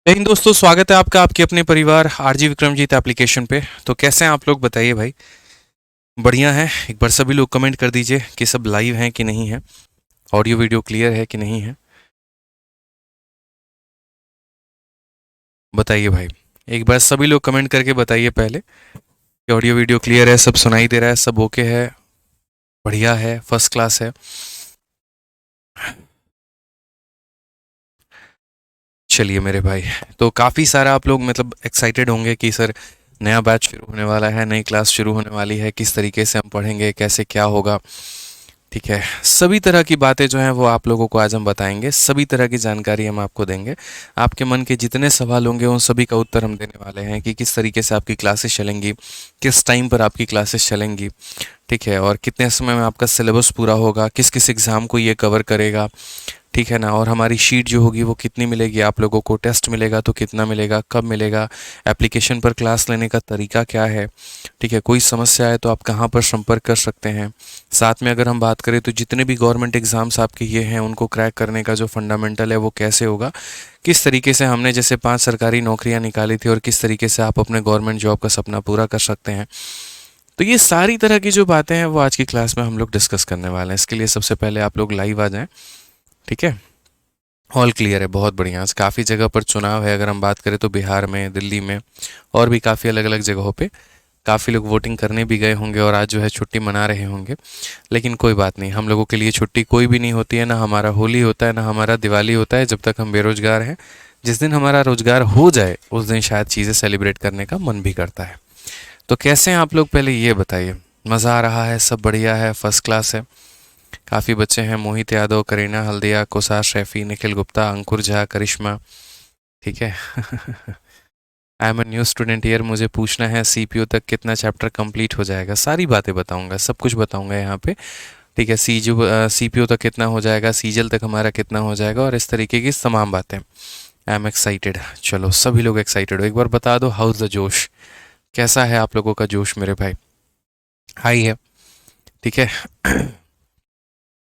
जय हिंद दोस्तों, स्वागत है आपका आपके अपने परिवार आरजी विक्रमजीत एप्लीकेशन पे। तो कैसे हैं आप लोग, बताइए भाई। बढ़िया है। एक बार सभी लोग कमेंट कर दीजिए कि सब लाइव हैं कि नहीं है, ऑडियो वीडियो क्लियर है कि नहीं है। बताइए भाई, एक बार सभी लोग कमेंट करके बताइए पहले कि ऑडियो वीडियो क्लियर है, सब सुनाई दे रहा है, सब ओके है, बढ़िया है, फर्स्ट क्लास है। चलिए मेरे भाई, तो काफ़ी सारा आप लोग मतलब एक्साइटेड होंगे कि सर नया बैच शुरू होने वाला है, नई क्लास शुरू होने वाली है, किस तरीके से हम पढ़ेंगे, कैसे क्या होगा। ठीक है, सभी तरह की बातें जो हैं वो आप लोगों को आज हम बताएंगे, सभी तरह की जानकारी हम आपको देंगे। आपके मन के जितने सवाल होंगे उन सभी का उत्तर हम देने वाले हैं कि किस तरीके से आपकी क्लासेस चलेंगी, किस टाइम पर आपकी क्लासेस चलेंगी। ठीक है, और कितने समय में आपका सिलेबस पूरा होगा, किस किस एग्ज़ाम को ये कवर करेगा। ठीक है ना, और हमारी शीट जो होगी वो कितनी मिलेगी आप लोगों को, टेस्ट मिलेगा तो कितना मिलेगा, कब मिलेगा, एप्लीकेशन पर क्लास लेने का तरीका क्या है। ठीक है, कोई समस्या है तो आप कहाँ पर संपर्क कर सकते हैं। साथ में अगर हम बात करें तो जितने भी गवर्नमेंट एग्ज़ाम्स आपके ये हैं उनको क्रैक करने का जो फंडामेंटल है वो कैसे होगा, किस तरीके से हमने जैसे 5 सरकारी नौकरियां निकाली थी और किस तरीके से आप अपने गवर्नमेंट जॉब का सपना पूरा कर सकते हैं। तो ये सारी तरह की जो बातें हैं वो आज की क्लास में हम लोग डिस्कस करने वाले हैं। इसके लिए सबसे पहले आप लोग लाइव आ जाएं। ठीक है, ऑल क्लियर है, बहुत बढ़िया। आज काफ़ी जगह पर चुनाव है, अगर हम बात करें तो बिहार में, दिल्ली में और भी काफ़ी अलग अलग जगहों पे काफ़ी लोग वोटिंग करने भी गए होंगे और आज जो है छुट्टी मना रहे होंगे। लेकिन कोई बात नहीं, हम लोगों के लिए छुट्टी कोई भी नहीं होती है, ना हमारा होली होता है, ना हमारा दिवाली होता है, जब तक हम बेरोजगार हैं। जिस दिन हमारा रोजगार हो जाए उस दिन शायद चीज़ें सेलिब्रेट करने का मन भी करता है। तो कैसे हैं आप लोग, पहले ये बताइए। मज़ा आ रहा है, सब बढ़िया है, फर्स्ट क्लास है। काफ़ी बच्चे हैं, मोहित यादव, करीना हल्दिया, कोसार शैफी, निखिल गुप्ता, अंकुर झा, करिश्मा। ठीक है। I am a new student year, मुझे पूछना है सीपीयू तक कितना चैप्टर कंप्लीट हो जाएगा। सारी बातें बताऊंगा, सब कुछ बताऊंगा यहाँ पे। ठीक है, सीपीयू तक कितना हो जाएगा, सीजल तक हमारा कितना हो जाएगा, और इस तरीके की तमाम बातें। I am excited. चलो सभी लोग एक्साइटेड हो, एक बार बता दो हाउस द जोश। कैसा है आप लोगों का जोश मेरे भाई? हाई है। ठीक है।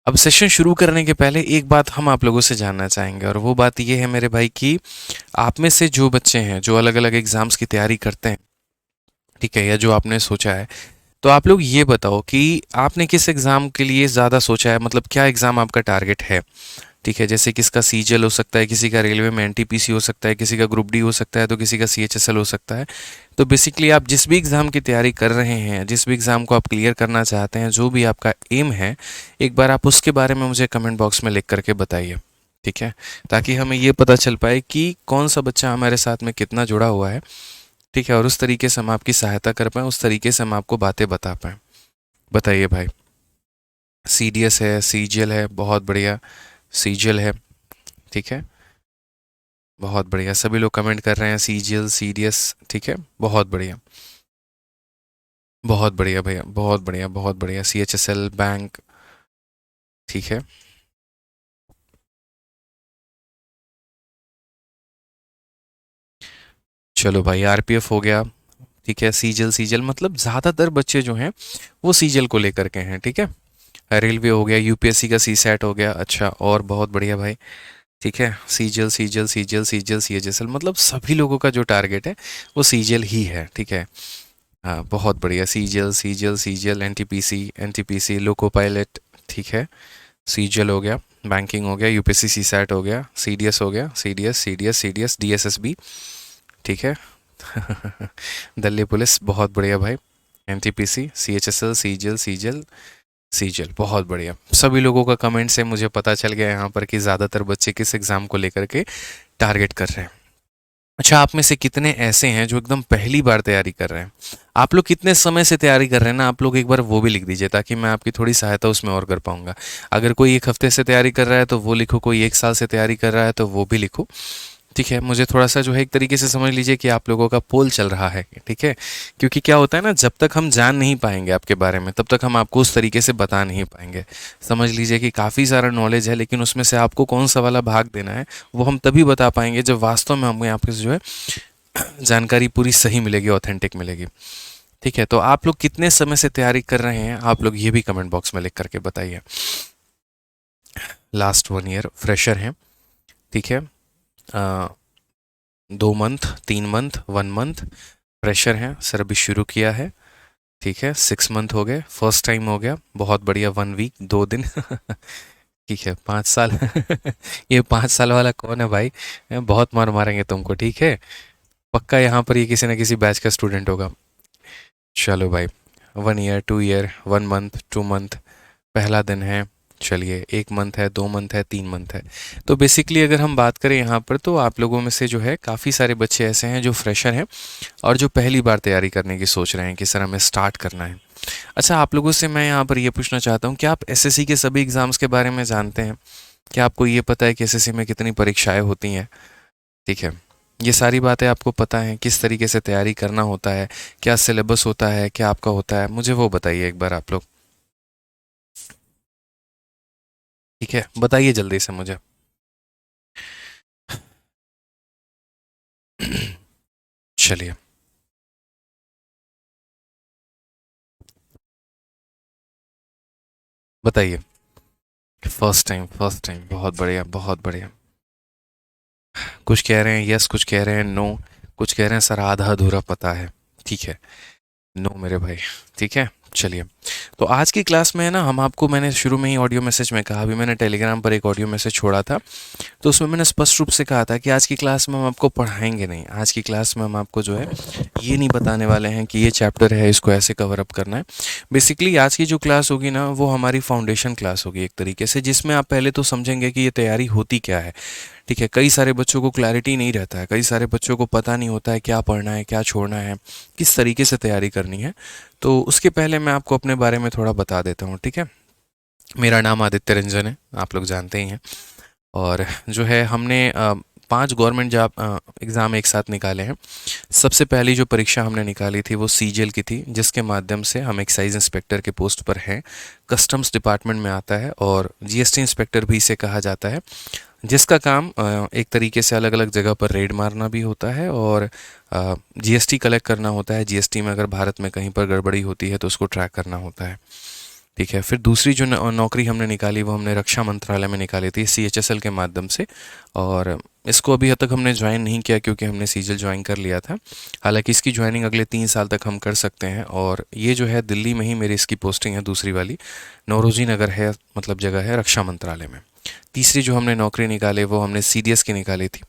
अब सेशन शुरू करने के पहले एक बात हम आप लोगों से जानना चाहेंगे, और वो बात ये है मेरे भाई कि आप में से जो बच्चे हैं जो अलग अलग एग्जाम्स की तैयारी करते हैं, ठीक है, या जो आपने सोचा है, तो आप लोग ये बताओ कि आपने किस एग्ज़ाम के लिए ज़्यादा सोचा है, मतलब क्या एग्ज़ाम आपका टारगेट है। ठीक है, जैसे किसका सीजीएल हो सकता है, किसी का रेलवे में एनटीपीसी हो सकता है, किसी का ग्रुप डी हो सकता है, तो किसी का सीएचएसएल हो सकता है। तो बेसिकली आप जिस भी एग्ज़ाम की तैयारी कर रहे हैं, जिस भी एग्ज़ाम को आप क्लियर करना चाहते हैं, जो भी आपका एम है, एक बार आप उसके बारे में मुझे कमेंट बॉक्स में लिख करके बताइए। ठीक है, ताकि हमें ये पता चल पाए कि कौन सा बच्चा हमारे साथ में कितना जुड़ा हुआ है। ठीक है, और उस तरीके से हम आपकी सहायता कर पाएँ, उस तरीके से हम आपको बातें बता पाएँ। बताइए भाई। सीडीएस है, सीजीएल है, बहुत बढ़िया। सीजीएल है। ठीक है, बहुत बढ़िया, सभी लोग कमेंट कर रहे हैं सीजीएल सीडीएस। ठीक है, बहुत बढ़िया, बहुत बढ़िया भैया, बहुत बढ़िया, बहुत बढ़िया। CHSL bank. ठीक है, चलो भाई, आरपीएफ हो गया। ठीक है, सीजीएल, सीजीएल मतलब ज़्यादातर बच्चे जो हैं वो सीजीएल को लेकर के हैं। ठीक है, रेलवे हो गया, यूपीएससी का सी सेट हो गया। अच्छा, और बहुत बढ़िया भाई। ठीक है, CGL, CGL, CGL, CGL, CHSL, मतलब सभी लोगों का जो टारगेट है वो सीजीएल ही है। ठीक है, हाँ बहुत बढ़िया। CGL, CGL, CGL, NTPC, NTPC, loco pilot. ठीक है, सीजीएल हो गया, बैंकिंग हो गया, यूपीएससी सी सेट हो गया, सीडीएस हो गया, सीडीएस, सीडीएस, सीडीएस, डीएसएसबी। ठीक है। दिल्ली पुलिस, बहुत बढ़िया भाई। NTPC, CHSL, CGL, CGL, CGL, बहुत बढ़िया। सभी लोगों का कमेंट से मुझे पता चल गया यहाँ पर कि ज़्यादातर बच्चे किस एग्ज़ाम को लेकर के टारगेट कर रहे हैं। अच्छा, आप में से कितने ऐसे हैं जो एकदम पहली बार तैयारी कर रहे हैं? आप लोग कितने समय से तैयारी कर रहे हैं ना, आप लोग एक बार वो भी लिख दीजिए ताकि मैं आपकी थोड़ी सहायता उसमें और कर पाऊंगा। अगर कोई 1 हफ्ते से तैयारी कर रहा है तो वो लिखो, कोई 1 साल से तैयारी कर रहा है तो वो भी लिखो। ठीक है, मुझे थोड़ा-सा जो है एक तरीके से समझ लीजिए कि आप लोगों का पोल चल रहा है। ठीक है, क्योंकि क्या होता है ना, जब तक हम जान नहीं पाएँगे आपके बारे में, तब तक हम आपको उस तरीके से बता नहीं पाएँगे। समझ लीजिए कि काफ़ी सारा नॉलेज है, लेकिन उसमें से आपको कौन-सा वाला भाग देना है, वो हम तभी बता पाएँगे जब वास्तव में हमें आपके जो है जानकारी पूरी सही मिलेगी, ऑथेंटिक मिलेगी। ठीक है, तो आप लोग कितने समय से तैयारी कर रहे हैं, आप लोग ये भी कमेंट बॉक्स में लिख करके बताइए। लास्ट 1 ईयर फ्रेशर हैं। ठीक है, 2 मंथ, 3 मंथ, 1 मंथ प्रेशर है सर, अभी शुरू किया है। ठीक है, 6 मंथ हो गए, फर्स्ट टाइम हो गया, बहुत बढ़िया, 1 वीक, 2 दिन। ठीक है, 5 साल। ये 5 साल वाला कौन है भाई? बहुत मार मारेंगे तुमको, ठीक है। पक्का यहाँ पर ये किसी न किसी बैच का स्टूडेंट होगा। चलो भाई, 1 ईयर, 2 ईयर, 1 मंथ, 2 मंथ, पहला दिन है। चलिए, 1 मंथ है, 2 मंथ है, 3 मंथ है। तो बेसिकली अगर हम बात करें यहाँ पर, तो आप लोगों में से जो है काफ़ी सारे बच्चे ऐसे हैं जो फ्रेशर हैं और जो पहली बार तैयारी करने की सोच रहे हैं कि सर हमें स्टार्ट करना है। अच्छा, आप लोगों से मैं यहाँ पर ये पूछना चाहता हूँ कि आप एसएससी के सभी एग्ज़ाम्स के बारे में जानते हैं? क्या आपको ये पता है कि एसएससी में कितनी परीक्षाएं होती हैं? ठीक है, ये सारी बातें आपको पता हैं, किस तरीके से तैयारी करना होता है, क्या सिलेबस होता है, क्या आपका होता है, मुझे वो बताइए एक बार आप लोग। ठीक है, बताइए जल्दी से मुझे। चलिए, बताइए। फर्स्ट टाइम, फर्स्ट टाइम, बहुत बढ़िया, बहुत बढ़िया। कुछ कह रहे हैं यस, कुछ कह रहे हैं नो, कुछ कह रहे हैं सर आधा अधूरा पता है। ठीक है, नो मेरे भाई। ठीक है, चलिए। तो आज की क्लास में है ना, हम आपको, मैंने शुरू में ही ऑडियो मैसेज में कहा, अभी मैंने टेलीग्राम पर एक ऑडियो मैसेज छोड़ा था, तो उसमें मैंने स्पष्ट रूप से कहा था कि आज की क्लास में हम आपको पढ़ाएंगे नहीं। आज की क्लास में हम आपको जो है ये नहीं बताने वाले हैं कि ये चैप्टर है, इसको ऐसे कवर अप करना है। बेसिकली आज की जो क्लास होगी ना, वो हमारी फाउंडेशन क्लास होगी एक तरीके से, जिसमें आप पहले तो समझेंगे कि ये तैयारी होती क्या है। ठीक है, कई सारे बच्चों को क्लैरिटी नहीं रहता है, कई सारे बच्चों को पता नहीं होता है क्या पढ़ना है, क्या छोड़ना है, किस तरीके से तैयारी करनी है। तो उसके पहले मैं आपको अपने बारे में थोड़ा बता देता हूँ, ठीक है। मेरा नाम आदित्य रंजन है, आप लोग जानते ही हैं। और जो है हमने 5 गवर्नमेंट जॉब एग्ज़ाम एक साथ निकाले हैं। सबसे पहली जो परीक्षा हमने निकाली थी वो सीजीएल की थी, जिसके माध्यम से हम एक्साइज इंस्पेक्टर के पोस्ट पर हैं। कस्टम्स डिपार्टमेंट में आता है और जीएसटी इंस्पेक्टर भी इसे कहा जाता है, जिसका काम एक तरीके से अलग अलग जगह पर रेड मारना भी होता है और जीएसटी कलेक्ट करना होता है। जीएसटी में अगर भारत में कहीं पर गड़बड़ी होती है तो उसको ट्रैक करना होता है। ठीक है, फिर दूसरी जो नौकरी हमने निकाली वो हमने रक्षा मंत्रालय में निकाली थी, सीएचएसएल के माध्यम से। और इसको अभी तक हमने ज्वाइन नहीं किया क्योंकि हमने सीजीएल ज्वाइन कर लिया था। हालांकि इसकी ज्वाइनिंग अगले 3 साल तक हम कर सकते हैं। और ये जो है दिल्ली में ही मेरी इसकी पोस्टिंग है, दूसरी वाली नौरोजी नगर है, मतलब जगह है रक्षा मंत्रालय में। तीसरी जो हमने नौकरी निकाली वो हमने सीडीएस की निकाली थी।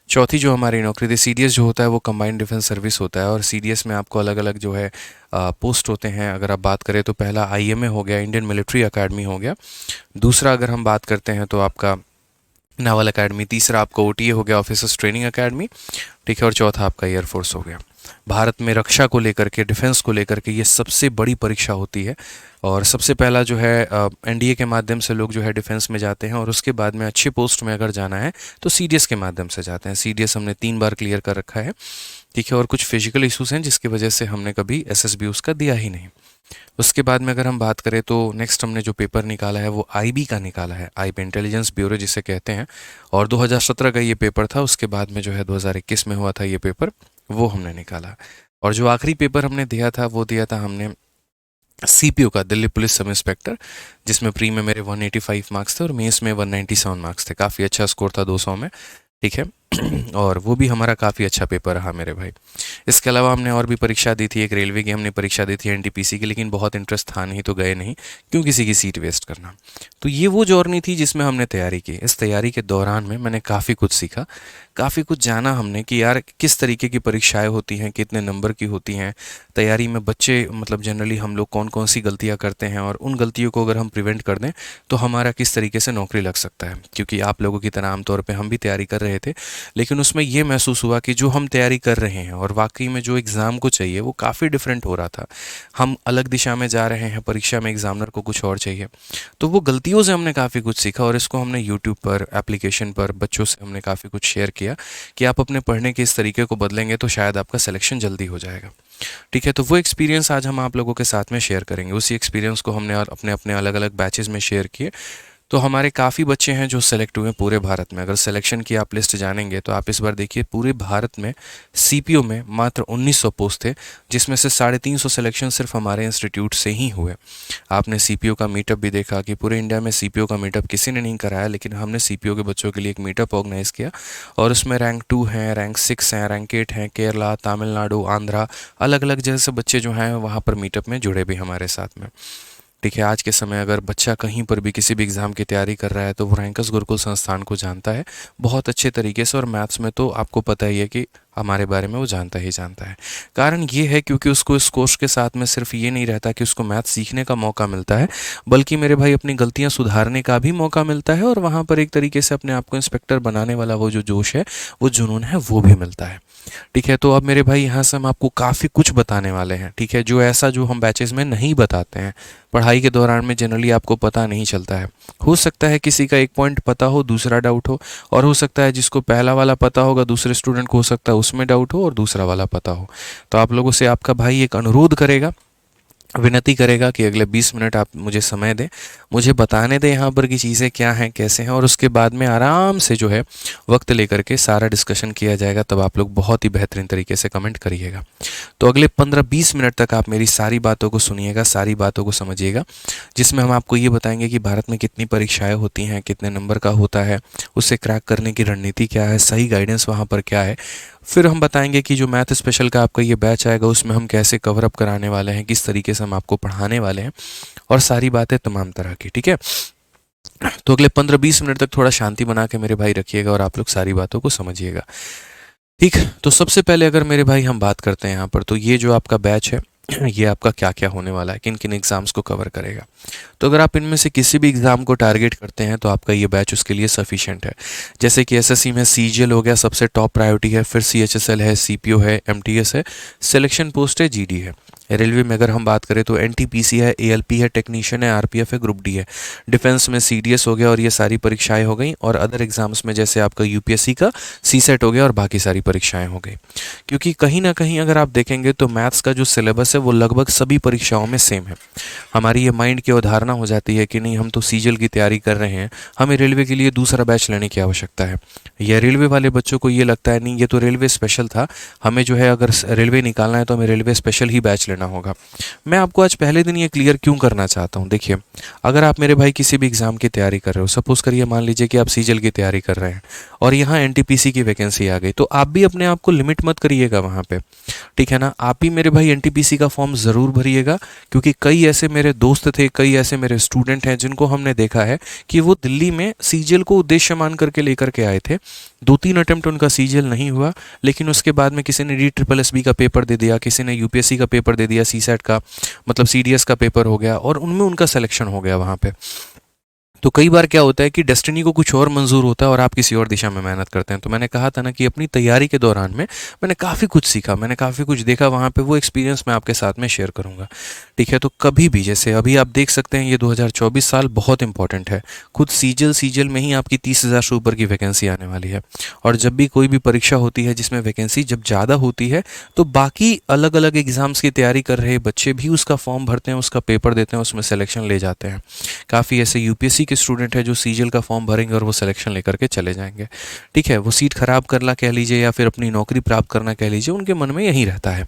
चौथी जो हमारी नौकरी थी, सीडीएस जो होता है वो कंबाइंड डिफेंस सर्विस होता है, और सीडीएस में आपको अलग अलग जो है पोस्ट होते हैं। अगर आप बात करें तो पहला आईएमए हो गया, इंडियन मिलिट्री एकेडमी हो गया। दूसरा अगर हम बात करते हैं तो आपका नावल एकेडमी। तीसरा आपका ओटीए हो गया, ऑफिसर्स ट्रेनिंग एकेडमी। ठीक है, और चौथा आपका एयरफोर्स हो गया। भारत में रक्षा को लेकर के, डिफेंस को लेकर के ये सबसे बड़ी परीक्षा होती है। और सबसे पहला जो है एनडीए के माध्यम से लोग जो है डिफेंस में जाते हैं, और उसके बाद में अच्छे पोस्ट में अगर जाना है तो सीडीएस के माध्यम से जाते हैं। सीडीएस हमने 3 बार क्लियर कर रखा है। ठीक है, और कुछ फिजिकल इश्यूज हैं जिसकी वजह से हमने कभी एसएसबी उसका दिया ही नहीं। उसके बाद में अगर हम बात करें तो नेक्स्ट हमने जो पेपर निकाला है वो आईबी का निकाला है, आईबी इंटेलिजेंस ब्यूरो जिसे कहते हैं। और 2017 का ये पेपर था, उसके बाद में जो है 2021 में हुआ था ये पेपर, वो हमने निकाला। और जो आखिरी पेपर हमने दिया था वो दिया था हमने सीपीओ का, दिल्ली पुलिस सब इंस्पेक्टर, जिसमें प्री में मेरे 185 मार्क्स थे और मेंस में 197 मार्क्स थे। काफ़ी अच्छा स्कोर था 200 में। ठीक है। और वो भी हमारा काफ़ी अच्छा पेपर रहा मेरे भाई। इसके अलावा हमने और भी परीक्षा दी थी, एक रेलवे की हमने परीक्षा दी थी एनटीपीसी की, लेकिन बहुत इंटरेस्ट था नहीं तो गए नहीं, क्यों किसी की सीट वेस्ट करना। तो ये वो जर्नी थी जिसमें हमने तैयारी की। इस तैयारी के दौरान में मैंने काफ़ी कुछ सीखा, काफ़ी कुछ जाना हमने कि यार किस तरीके की परीक्षाएं होती हैं, कितने नंबर की होती हैं तैयारी में। बच्चे मतलब जनरली हम लोग कौन कौन सी गलतियां करते हैं, और उन गलतियों को अगर हम प्रिवेंट कर दें तो हमारा किस तरीके से नौकरी लग सकता है। क्योंकि आप लोगों की तरह आमतौर पे हम भी तैयारी कर रहे थे, लेकिन उसमें ये महसूस हुआ कि जो हम तैयारी कर रहे हैं और वाकई में जो एग्ज़ाम को चाहिए वो काफ़ी डिफरेंट हो रहा था। हम अलग दिशा में जा रहे हैं, परीक्षा में एग्जामिनर को कुछ और चाहिए। तो वो गलतियों से हमने काफ़ी कुछ सीखा, और इसको हमने यूट्यूब पर, एप्लीकेशन पर बच्चों से हमने काफ़ी कुछ शेयर किया कि आप अपने पढ़ने के इस तरीके को बदलेंगे तो शायद आपका सिलेक्शन जल्दी हो जाएगा। ठीक है, तो वो एक्सपीरियंस आज हम आप लोगों के साथ में शेयर करेंगे। उसी एक्सपीरियंस को हमने अपने अपने अलग अलग बैचेस में शेयर किए। तो हमारे काफ़ी बच्चे हैं जो सेलेक्ट हुए पूरे भारत में। अगर सिलेक्शन की आप लिस्ट जानेंगे तो आप इस बार देखिए पूरे भारत में सीपीओ में मात्र 1900 पोस्ट थे, जिसमें से 350 सिलेक्शन सिर्फ हमारे इंस्टीट्यूट से ही हुए। आपने सीपीओ का मीटअप भी देखा कि पूरे इंडिया में सीपीओ का मीटअप किसी ने नहीं कराया, लेकिन हमने सीपीओ के बच्चों के लिए एक मीटअप ऑर्गेनाइज किया और उसमें रैंक 2 हैं, रैंक 6 हैं, रैंक 8 हैं, केरला, तमिलनाडु, आंध्रा, अलग अलग जैसे बच्चे जो हैं वहाँ पर मीटअप में जुड़े भी हमारे साथ में। ठीक है, आज के समय अगर बच्चा कहीं पर भी किसी भी एग्ज़ाम की तैयारी कर रहा है तो वो रैंकस गुरुकुल संस्थान को जानता है बहुत अच्छे तरीके से, और मैथ्स में तो आपको पता ही है कि हमारे बारे में वो जानता ही जानता है। कारण ये है क्योंकि उसको इस कोर्स के साथ में सिर्फ ये नहीं रहता कि उसको मैथ सीखने का मौका मिलता है, बल्कि मेरे भाई अपनी गलतियां सुधारने का भी मौका मिलता है, और वहाँ पर एक तरीके से अपने आप को इंस्पेक्टर बनाने वाला वो जो जोश है, वो जुनून है, वो भी मिलता है। ठीक है, तो अब मेरे भाई यहाँ से हम आपको काफ़ी कुछ बताने वाले हैं। ठीक है, जो ऐसा जो हम बैचेस में नहीं बताते हैं, पढ़ाई के दौरान में जनरली आपको पता नहीं चलता है। हो सकता है किसी का एक पॉइंट पता हो, दूसरा डाउट हो, और हो सकता है जिसको पहला वाला पता होगा दूसरे स्टूडेंट को हो सकता है उसमें डाउट हो और दूसरा वाला पता हो। तो आप लोगों से आपका भाई एक अनुरोध करेगा, विनती करेगा कि अगले 20 मिनट आप मुझे समय दें, मुझे बताने दें यहाँ पर की चीज़ें क्या हैं, कैसे हैं, और उसके बाद में आराम से जो है वक्त लेकर के सारा डिस्कशन किया जाएगा। तब आप लोग बहुत ही बेहतरीन तरीके से कमेंट करिएगा। तो अगले 15-20 मिनट तक आप मेरी सारी बातों को सुनिएगा, सारी बातों को समझिएगा, जिसमें हम आपको ये बताएंगे कि भारत में कितनी परीक्षाएँ होती हैं, कितने नंबर का होता है, उसे क्रैक करने की रणनीति क्या है, सही गाइडेंस वहाँ पर क्या है। फिर हम बताएंगे कि जो मैथ स्पेशल का आपका ये बैच आएगा उसमें हम कैसे कवर अप कराने वाले हैं, किस तरीके से हम आपको पढ़ाने वाले हैं, और सारी बातें तमाम तरह की। ठीक है, तो अगले 15-20 मिनट तक थोड़ा शांति बना के मेरे भाई रखिएगा और आप लोग सारी बातों को समझिएगा। ठीक, तो सबसे पहले अगर मेरे भाई हम बात करते हैं यहाँ पर, तो ये जो आपका बैच है ये आपका क्या क्या होने वाला है, किन किन एग्ज़ाम्स को कवर करेगा। तो अगर आप इनमें से किसी भी एग्ज़ाम को टारगेट करते हैं तो आपका ये बैच उसके लिए सफिशिएंट है। जैसे कि एसएससी में सीजीएल हो गया, सबसे टॉप प्रायोरिटी है, फिर सीएचएसएल है, सीपीओ है, एमटीएस है, सिलेक्शन पोस्ट है, जीडी है। रेलवे में अगर हम बात करें तो एनटीपीसी है, एएलपी है, टेक्नीशियन है, आरपीएफ है, ग्रुप डी है। डिफेंस में सीडीएस हो गया, और ये सारी परीक्षाएं हो गई। और अदर एग्जाम्स में जैसे आपका यूपीएससी का सीसेट हो गया और बाकी सारी परीक्षाएं हो गई। क्योंकि कहीं ना कहीं अगर आप देखेंगे तो मैथ्स का जो सिलेबस है वो लगभग सभी परीक्षाओं में सेम है। हमारी ये माइंड की अवधारणा हो जाती है कि नहीं, हम तो सीजीएल की तैयारी कर रहे हैं, हमें रेलवे के लिए दूसरा बैच लेने की आवश्यकता है। या रेलवे वाले बच्चों को ये लगता है नहीं, ये तो रेलवे स्पेशल था, हमें जो है अगर रेलवे निकालना है तो हमें रेलवे स्पेशल ही बैच लेना होगा। मैं आपको आज पहले दिन ये क्लियर क्यों करना चाहता हूँ। देखिए, अगर आप मेरे भाई किसी भी एग्जाम की तैयारी कर रहे हो, सपोज करिए मान लीजिए कि आप सीजीएल की तैयारी कर रहे हैं और यहाँ एनटीपीसी की वैकेंसी आ गई, तो आप भी अपने आप को लिमिट मत करिएगा वहाँ पे। ठीक है ना, आप भी मेरे भाई एनटीपीसी का फॉर्म ज़रूर भरिएगा, क्योंकि कई ऐसे मेरे दोस्त थे, कई ऐसे मेरे स्टूडेंट हैं जिनको हमने देखा है कि वो दिल्ली में सीजीएल को उद्देश्य मान करके लेकर के आए थे। 2-3 अटेम्प्ट उनका सीजीएल नहीं हुआ, लेकिन उसके बाद में किसी ने DSSB का पेपर दे दिया, किसी ने यूपीएससी का पेपर दे दिया, सीसेट का मतलब सीडीएस का पेपर हो गया, और उनमें उनका सिलेक्शन हो गया वहाँ पे। तो कई बार क्या होता है कि डेस्टिनी को कुछ और मंजूर होता है और आप किसी और दिशा में मेहनत करते हैं। तो मैंने कहा था ना कि अपनी तैयारी के दौरान में मैंने काफ़ी कुछ सीखा, मैंने काफ़ी कुछ देखा वहाँ पे, वो एक्सपीरियंस मैं आपके साथ में शेयर करूँगा। ठीक है, तो कभी भी, जैसे अभी आप देख सकते हैं ये 2024 साल बहुत इंपॉर्टेंट है। खुद सीजीएल में ही आपकी 30,000 से ऊपर की वैकेंसी आने वाली है, और जब भी कोई भी परीक्षा होती है जिसमें वैकेंसी जब ज़्यादा होती है तो बाकी अलग अलग एग्ज़ाम्स की तैयारी कर रहे बच्चे भी उसका फॉर्म भरते हैं, उसका पेपर देते हैं, उसमें सिलेक्शन ले जाते हैं। काफ़ी ऐसे यूपीएससी के स्टूडेंट है जो सीजीएल का फॉर्म भरेंगे और वो सिलेक्शन लेकर के चले जाएंगे। ठीक है, वो सीट खराब करना कह लीजिए या फिर अपनी नौकरी प्राप्त करना कह लीजिए, उनके मन में यही रहता है।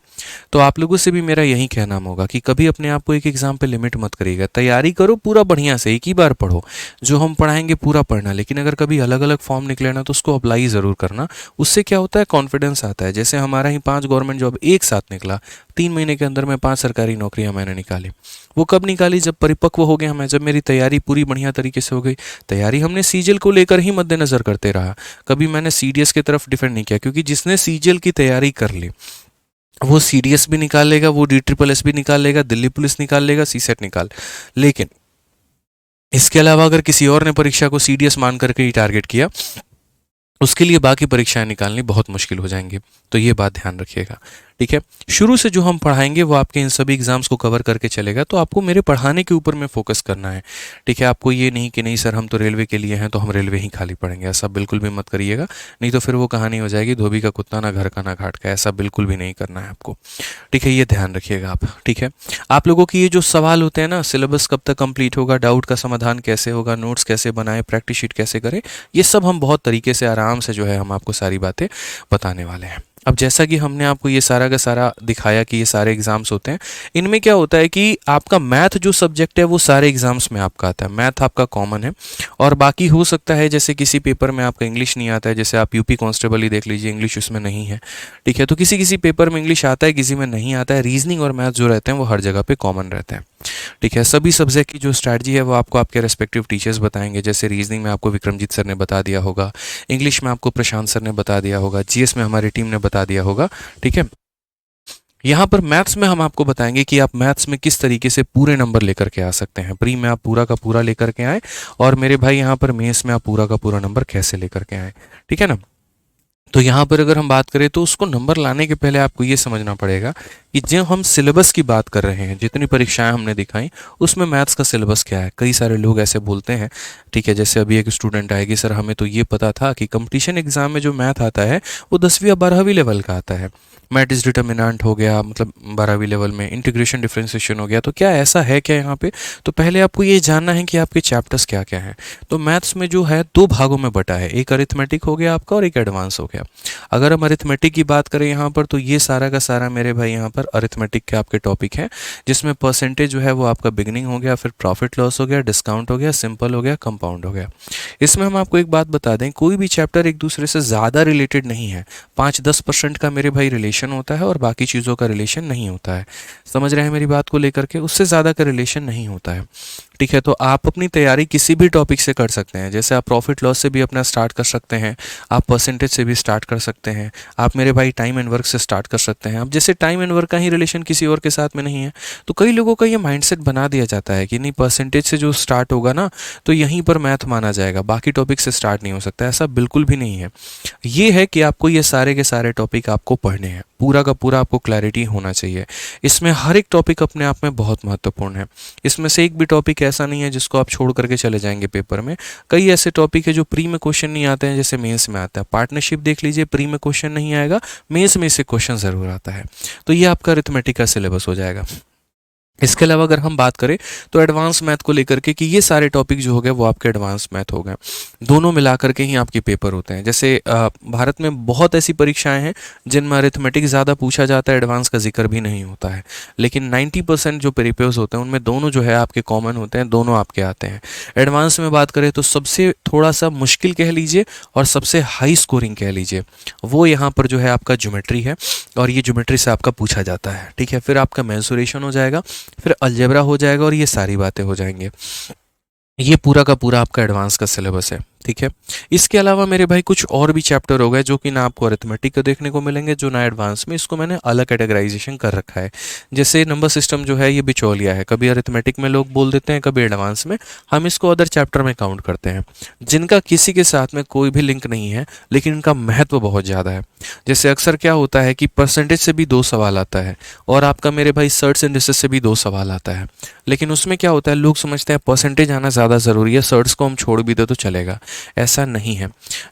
तो आप लोगों से भी मेरा यही कहना होगा कि कभी अपने आप को एक एग्जाम पे लिमिट मत करिएगा, तैयारी करो पूरा बढ़िया से, एक ही बार पढ़ो, जो हम पढ़ाएंगे पूरा पढ़ना, लेकिन अगर कभी अलग अलग फॉर्म निकले ना तो उसको अप्लाई ज़रूर करना। उससे क्या होता है, कॉन्फिडेंस आता है। जैसे हमारा ही 5 गवर्नमेंट जॉब एक साथ निकला, 3 महीने के अंदर में 5 सरकारी नौकरियां मैंने निकाली। वो कब निकाली, जब परिपक्व हो गया मैं, जब मेरी तैयारी पूरी बढ़िया तरीके से हो गई। तैयारी हमने सीजीएल को लेकर ही मद्देनजर करते रहा, कभी मैंने सीडीएस की तरफ डिफेंड नहीं किया, क्योंकि जिसने सीजीएल की तैयारी कर ली वो सीडीएस भी निकाल लेगा, वो DSSS भी निकाल लेगा, दिल्ली पुलिस निकाल लेगा, सीसेट निकाल। लेकिन इसके अलावा अगर किसी और ने परीक्षा को सीडीएस मान करके ही टारगेट किया, उसके लिए बाकी परीक्षाएं निकालनी बहुत मुश्किल हो जाएंगी। तो ये बात ध्यान रखिएगा। ठीक है। शुरू से जो हम पढ़ाएंगे वो आपके इन सभी एग्जाम्स को कवर करके चलेगा, तो आपको मेरे पढ़ाने के ऊपर में फोकस करना है। ठीक है, आपको ये नहीं कि नहीं सर हम तो रेलवे के लिए हैं तो हम रेलवे ही खाली पढ़ेंगे, ऐसा बिल्कुल भी मत करिएगा। नहीं तो फिर वो कहानी हो जाएगी धोबी का कुत्ता ना घर का ना घाट का, ऐसा बिल्कुल भी नहीं करना है आपको। ठीक है, ये ध्यान रखिएगा आप। ठीक है, आप लोगों की ये जो सवाल होते हैं ना, सिलेबस कब तक कंप्लीट होगा, डाउट का समाधान कैसे होगा, नोट्स कैसे बनाए, प्रैक्टिस शीट कैसे करें, ये सब हम बहुत तरीके से आराम से जो है हम आपको सारी बातें बताने वाले हैं। अब जैसा कि हमने आपको ये सारा का सारा दिखाया कि ये सारे एग्जाम्स होते हैं, इनमें क्या होता है कि आपका मैथ जो सब्जेक्ट है वो सारे एग्जाम्स में आपका आता है, मैथ आपका कॉमन है। और बाकी हो सकता है जैसे किसी पेपर में आपका इंग्लिश नहीं आता है, जैसे आप यूपी कांस्टेबल ही देख लीजिए, इंग्लिश उसमें नहीं है। ठीक है, तो किसी किसी पेपर में इंग्लिश आता है, किसी में नहीं आता है। रीजनिंग और मैथ जो रहते हैं वो हर जगह पे कॉमन रहते हैं। ठीक है, सभी सब्जेक्ट की जो स्ट्रैटेजी है वो आपको आपके रेस्पेक्टिव टीचर्स बताएंगे। जैसे रीजनिंग में आपको विक्रमजीत सर ने बता दिया होगा, इंग्लिश में आपको प्रशांत सर ने बता दिया होगा, जीएस में हमारी टीम ने बता दिया होगा। ठीक है, यहाँ पर मैथ्स में हम आपको बताएंगे कि आप मैथ्स में किस तरीके से पूरे नंबर लेकर के आ सकते हैं। प्री में आप पूरा का पूरा लेकर के आए, और मेरे भाई यहाँ पर मेंस में आप पूरा का पूरा नंबर कैसे लेकर के आए। ठीक है ना, तो यहाँ पर अगर हम बात करें तो उसको नंबर लाने के पहले आपको ये समझना पड़ेगा कि जब हम सिलेबस की बात कर रहे हैं, जितनी परीक्षाएं हमने दिखाई उसमें मैथ्स का सिलेबस क्या है। कई सारे लोग ऐसे बोलते हैं, ठीक है, जैसे अभी एक स्टूडेंट आएगी, सर हमें तो ये पता था कि कंपटीशन एग्जाम में जो मैथ आता है वो 10वीं या 12वीं लेवल का आता है। मैट इज डिटर्मिनेंट हो गया, मतलब 12वीं लेवल में इंटीग्रेशन डिफरेंशिएशन हो गया। तो क्या ऐसा है क्या यहाँ पे? तो पहले आपको ये जानना है कि आपके चैप्टर्स क्या क्या हैं। तो मैथ्स में जो है 2 भागों में बटा है, एक अरिथमेटिक हो गया आपका और एक एडवांस हो गया। अगर हम अरिथमेटिक की बात करें यहाँ पर, तो ये सारा का सारा मेरे भाई यहाँ पर अरिथमेटिक के आपके टॉपिक हैं, जिसमें परसेंटेज जो है वो आपका बिगनिंग हो गया, फिर प्रॉफिट लॉस हो गया, डिस्काउंट हो गया, सिंपल हो गया, कंपाउंड हो गया। इसमें हम आपको एक बात बता दें, कोई भी चैप्टर एक दूसरे से ज़्यादा रिलेटेड नहीं है। 5-10% का मेरे भाई रिलेशन होता है और बाकी चीज़ों का रिलेशन नहीं होता है। समझ रहे हैं मेरी बात को लेकर के? उससे ज़्यादा का रिलेशन नहीं होता है। ठीक है, तो आप अपनी तैयारी किसी भी टॉपिक से कर सकते हैं। जैसे आप प्रॉफिट लॉस से भी अपना स्टार्ट कर सकते हैं, आप परसेंटेज से भी स्टार्ट कर सकते हैं, आप मेरे भाई टाइम एंड वर्क से स्टार्ट कर सकते हैं। अब जैसे टाइम एंड वर्क का ही रिलेशन किसी और के साथ में नहीं है, तो कई लोगों का ये माइंडसेट बना दिया जाता है कि नहीं परसेंटेज से जो स्टार्ट होगा ना तो यहीं पर मैथ माना जाएगा, बाकी टॉपिक से स्टार्ट नहीं हो सकता। ऐसा बिल्कुल भी नहीं है। ये है कि आपको ये सारे के सारे टॉपिक आपको पढ़ने हैं, पूरा का पूरा आपको क्लैरिटी होना चाहिए। इसमें हर एक टॉपिक अपने आप में बहुत महत्वपूर्ण है। इसमें से एक भी टॉपिक ऐसा नहीं है जिसको आप छोड़ करके चले जाएंगे पेपर में। कई ऐसे टॉपिक है जो प्री में क्वेश्चन नहीं आते हैं, जैसे मेंस में आता है। पार्टनरशिप देख लीजिए, प्री में क्वेश्चन नहीं आएगा, मेंस में से क्वेश्चन जरूर आता है। तो ये आपका अरिथमेटिक का सिलेबस हो जाएगा। इसके अलावा अगर हम बात करें तो एडवांस मैथ को लेकर के, कि ये सारे टॉपिक जो हो गए वो आपके एडवांस मैथ हो गए। दोनों मिला करके ही आपके पेपर होते हैं। जैसे भारत में बहुत ऐसी परीक्षाएं हैं जिनमें अरिथमेटिक ज़्यादा पूछा जाता है, एडवांस का जिक्र भी नहीं होता है। लेकिन 90% जो पेपर्स होते हैं उनमें दोनों जो है आपके कॉमन होते हैं, दोनों आपके आते हैं। एडवांस में बात करें तो सबसे थोड़ा सा मुश्किल कह लीजिए और सबसे हाई स्कोरिंग कह लीजिए, वो यहाँ पर जो है आपका ज्योमेट्री है, और ये ज्योमेट्री से आपका पूछा जाता है। ठीक है, फिर आपका मेंसुरेशन हो जाएगा, फिर अलजेब्रा हो जाएगा, और ये सारी बातें हो जाएंगे। ये पूरा का पूरा आपका एडवांस का सिलेबस है। ठीक है, इसके अलावा मेरे भाई कुछ और भी चैप्टर हो गए जो कि ना आपको अरिथमेटिक का देखने को मिलेंगे, जो ना एडवांस में। इसको मैंने अलग कैटेगराइजेशन कर रखा है। जैसे नंबर सिस्टम जो है ये बिचौलिया है, कभी अरिथमेटिक में लोग बोल देते हैं, कभी एडवांस में। हम इसको अदर चैप्टर में काउंट करते हैं, जिनका किसी के साथ में कोई भी लिंक नहीं है, लेकिन इनका महत्व बहुत ज़्यादा है। जैसे अक्सर क्या होता है कि परसेंटेज से भी 2 सवाल आता है, और आपका मेरे भाई सर्ट्स एंड डिसेस से भी 2 सवाल आता है। लेकिन उसमें क्या होता है, लोग समझते हैं परसेंटेज आना ज़्यादा ज़रूरी है, सर्ट्स को हम छोड़ भी दे तो चलेगा। ऐसा नहीं है।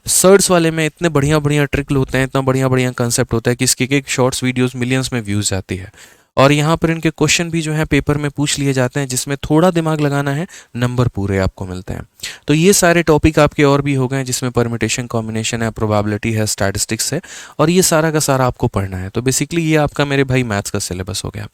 सर्ट्स वाले में इतने बढ़िया बढ़िया ट्रिक होते हैं, इतना बढ़िया बढ़िया कंसेप्ट होता है कि इसकी एक शॉर्ट्स वीडियोस मिलियंस में व्यूज़ आती है। और यहाँ पर इनके क्वेश्चन भी जो है पेपर में पूछ लिए जाते हैं, जिसमें थोड़ा दिमाग लगाना है, नंबर पूरे आपको मिलते हैं। तो ये सारे टॉपिक आपके और भी हो गए, जिसमें परम्यूटेशन, कॉम्बिनेशन है, प्रोबेबिलिटी है, स्टैटिस्टिक्स है, और ये सारा का सारा आपको पढ़ना है। तो बेसिकली ये आपका मेरे भाई मैथ्स का सिलेबस हो गया।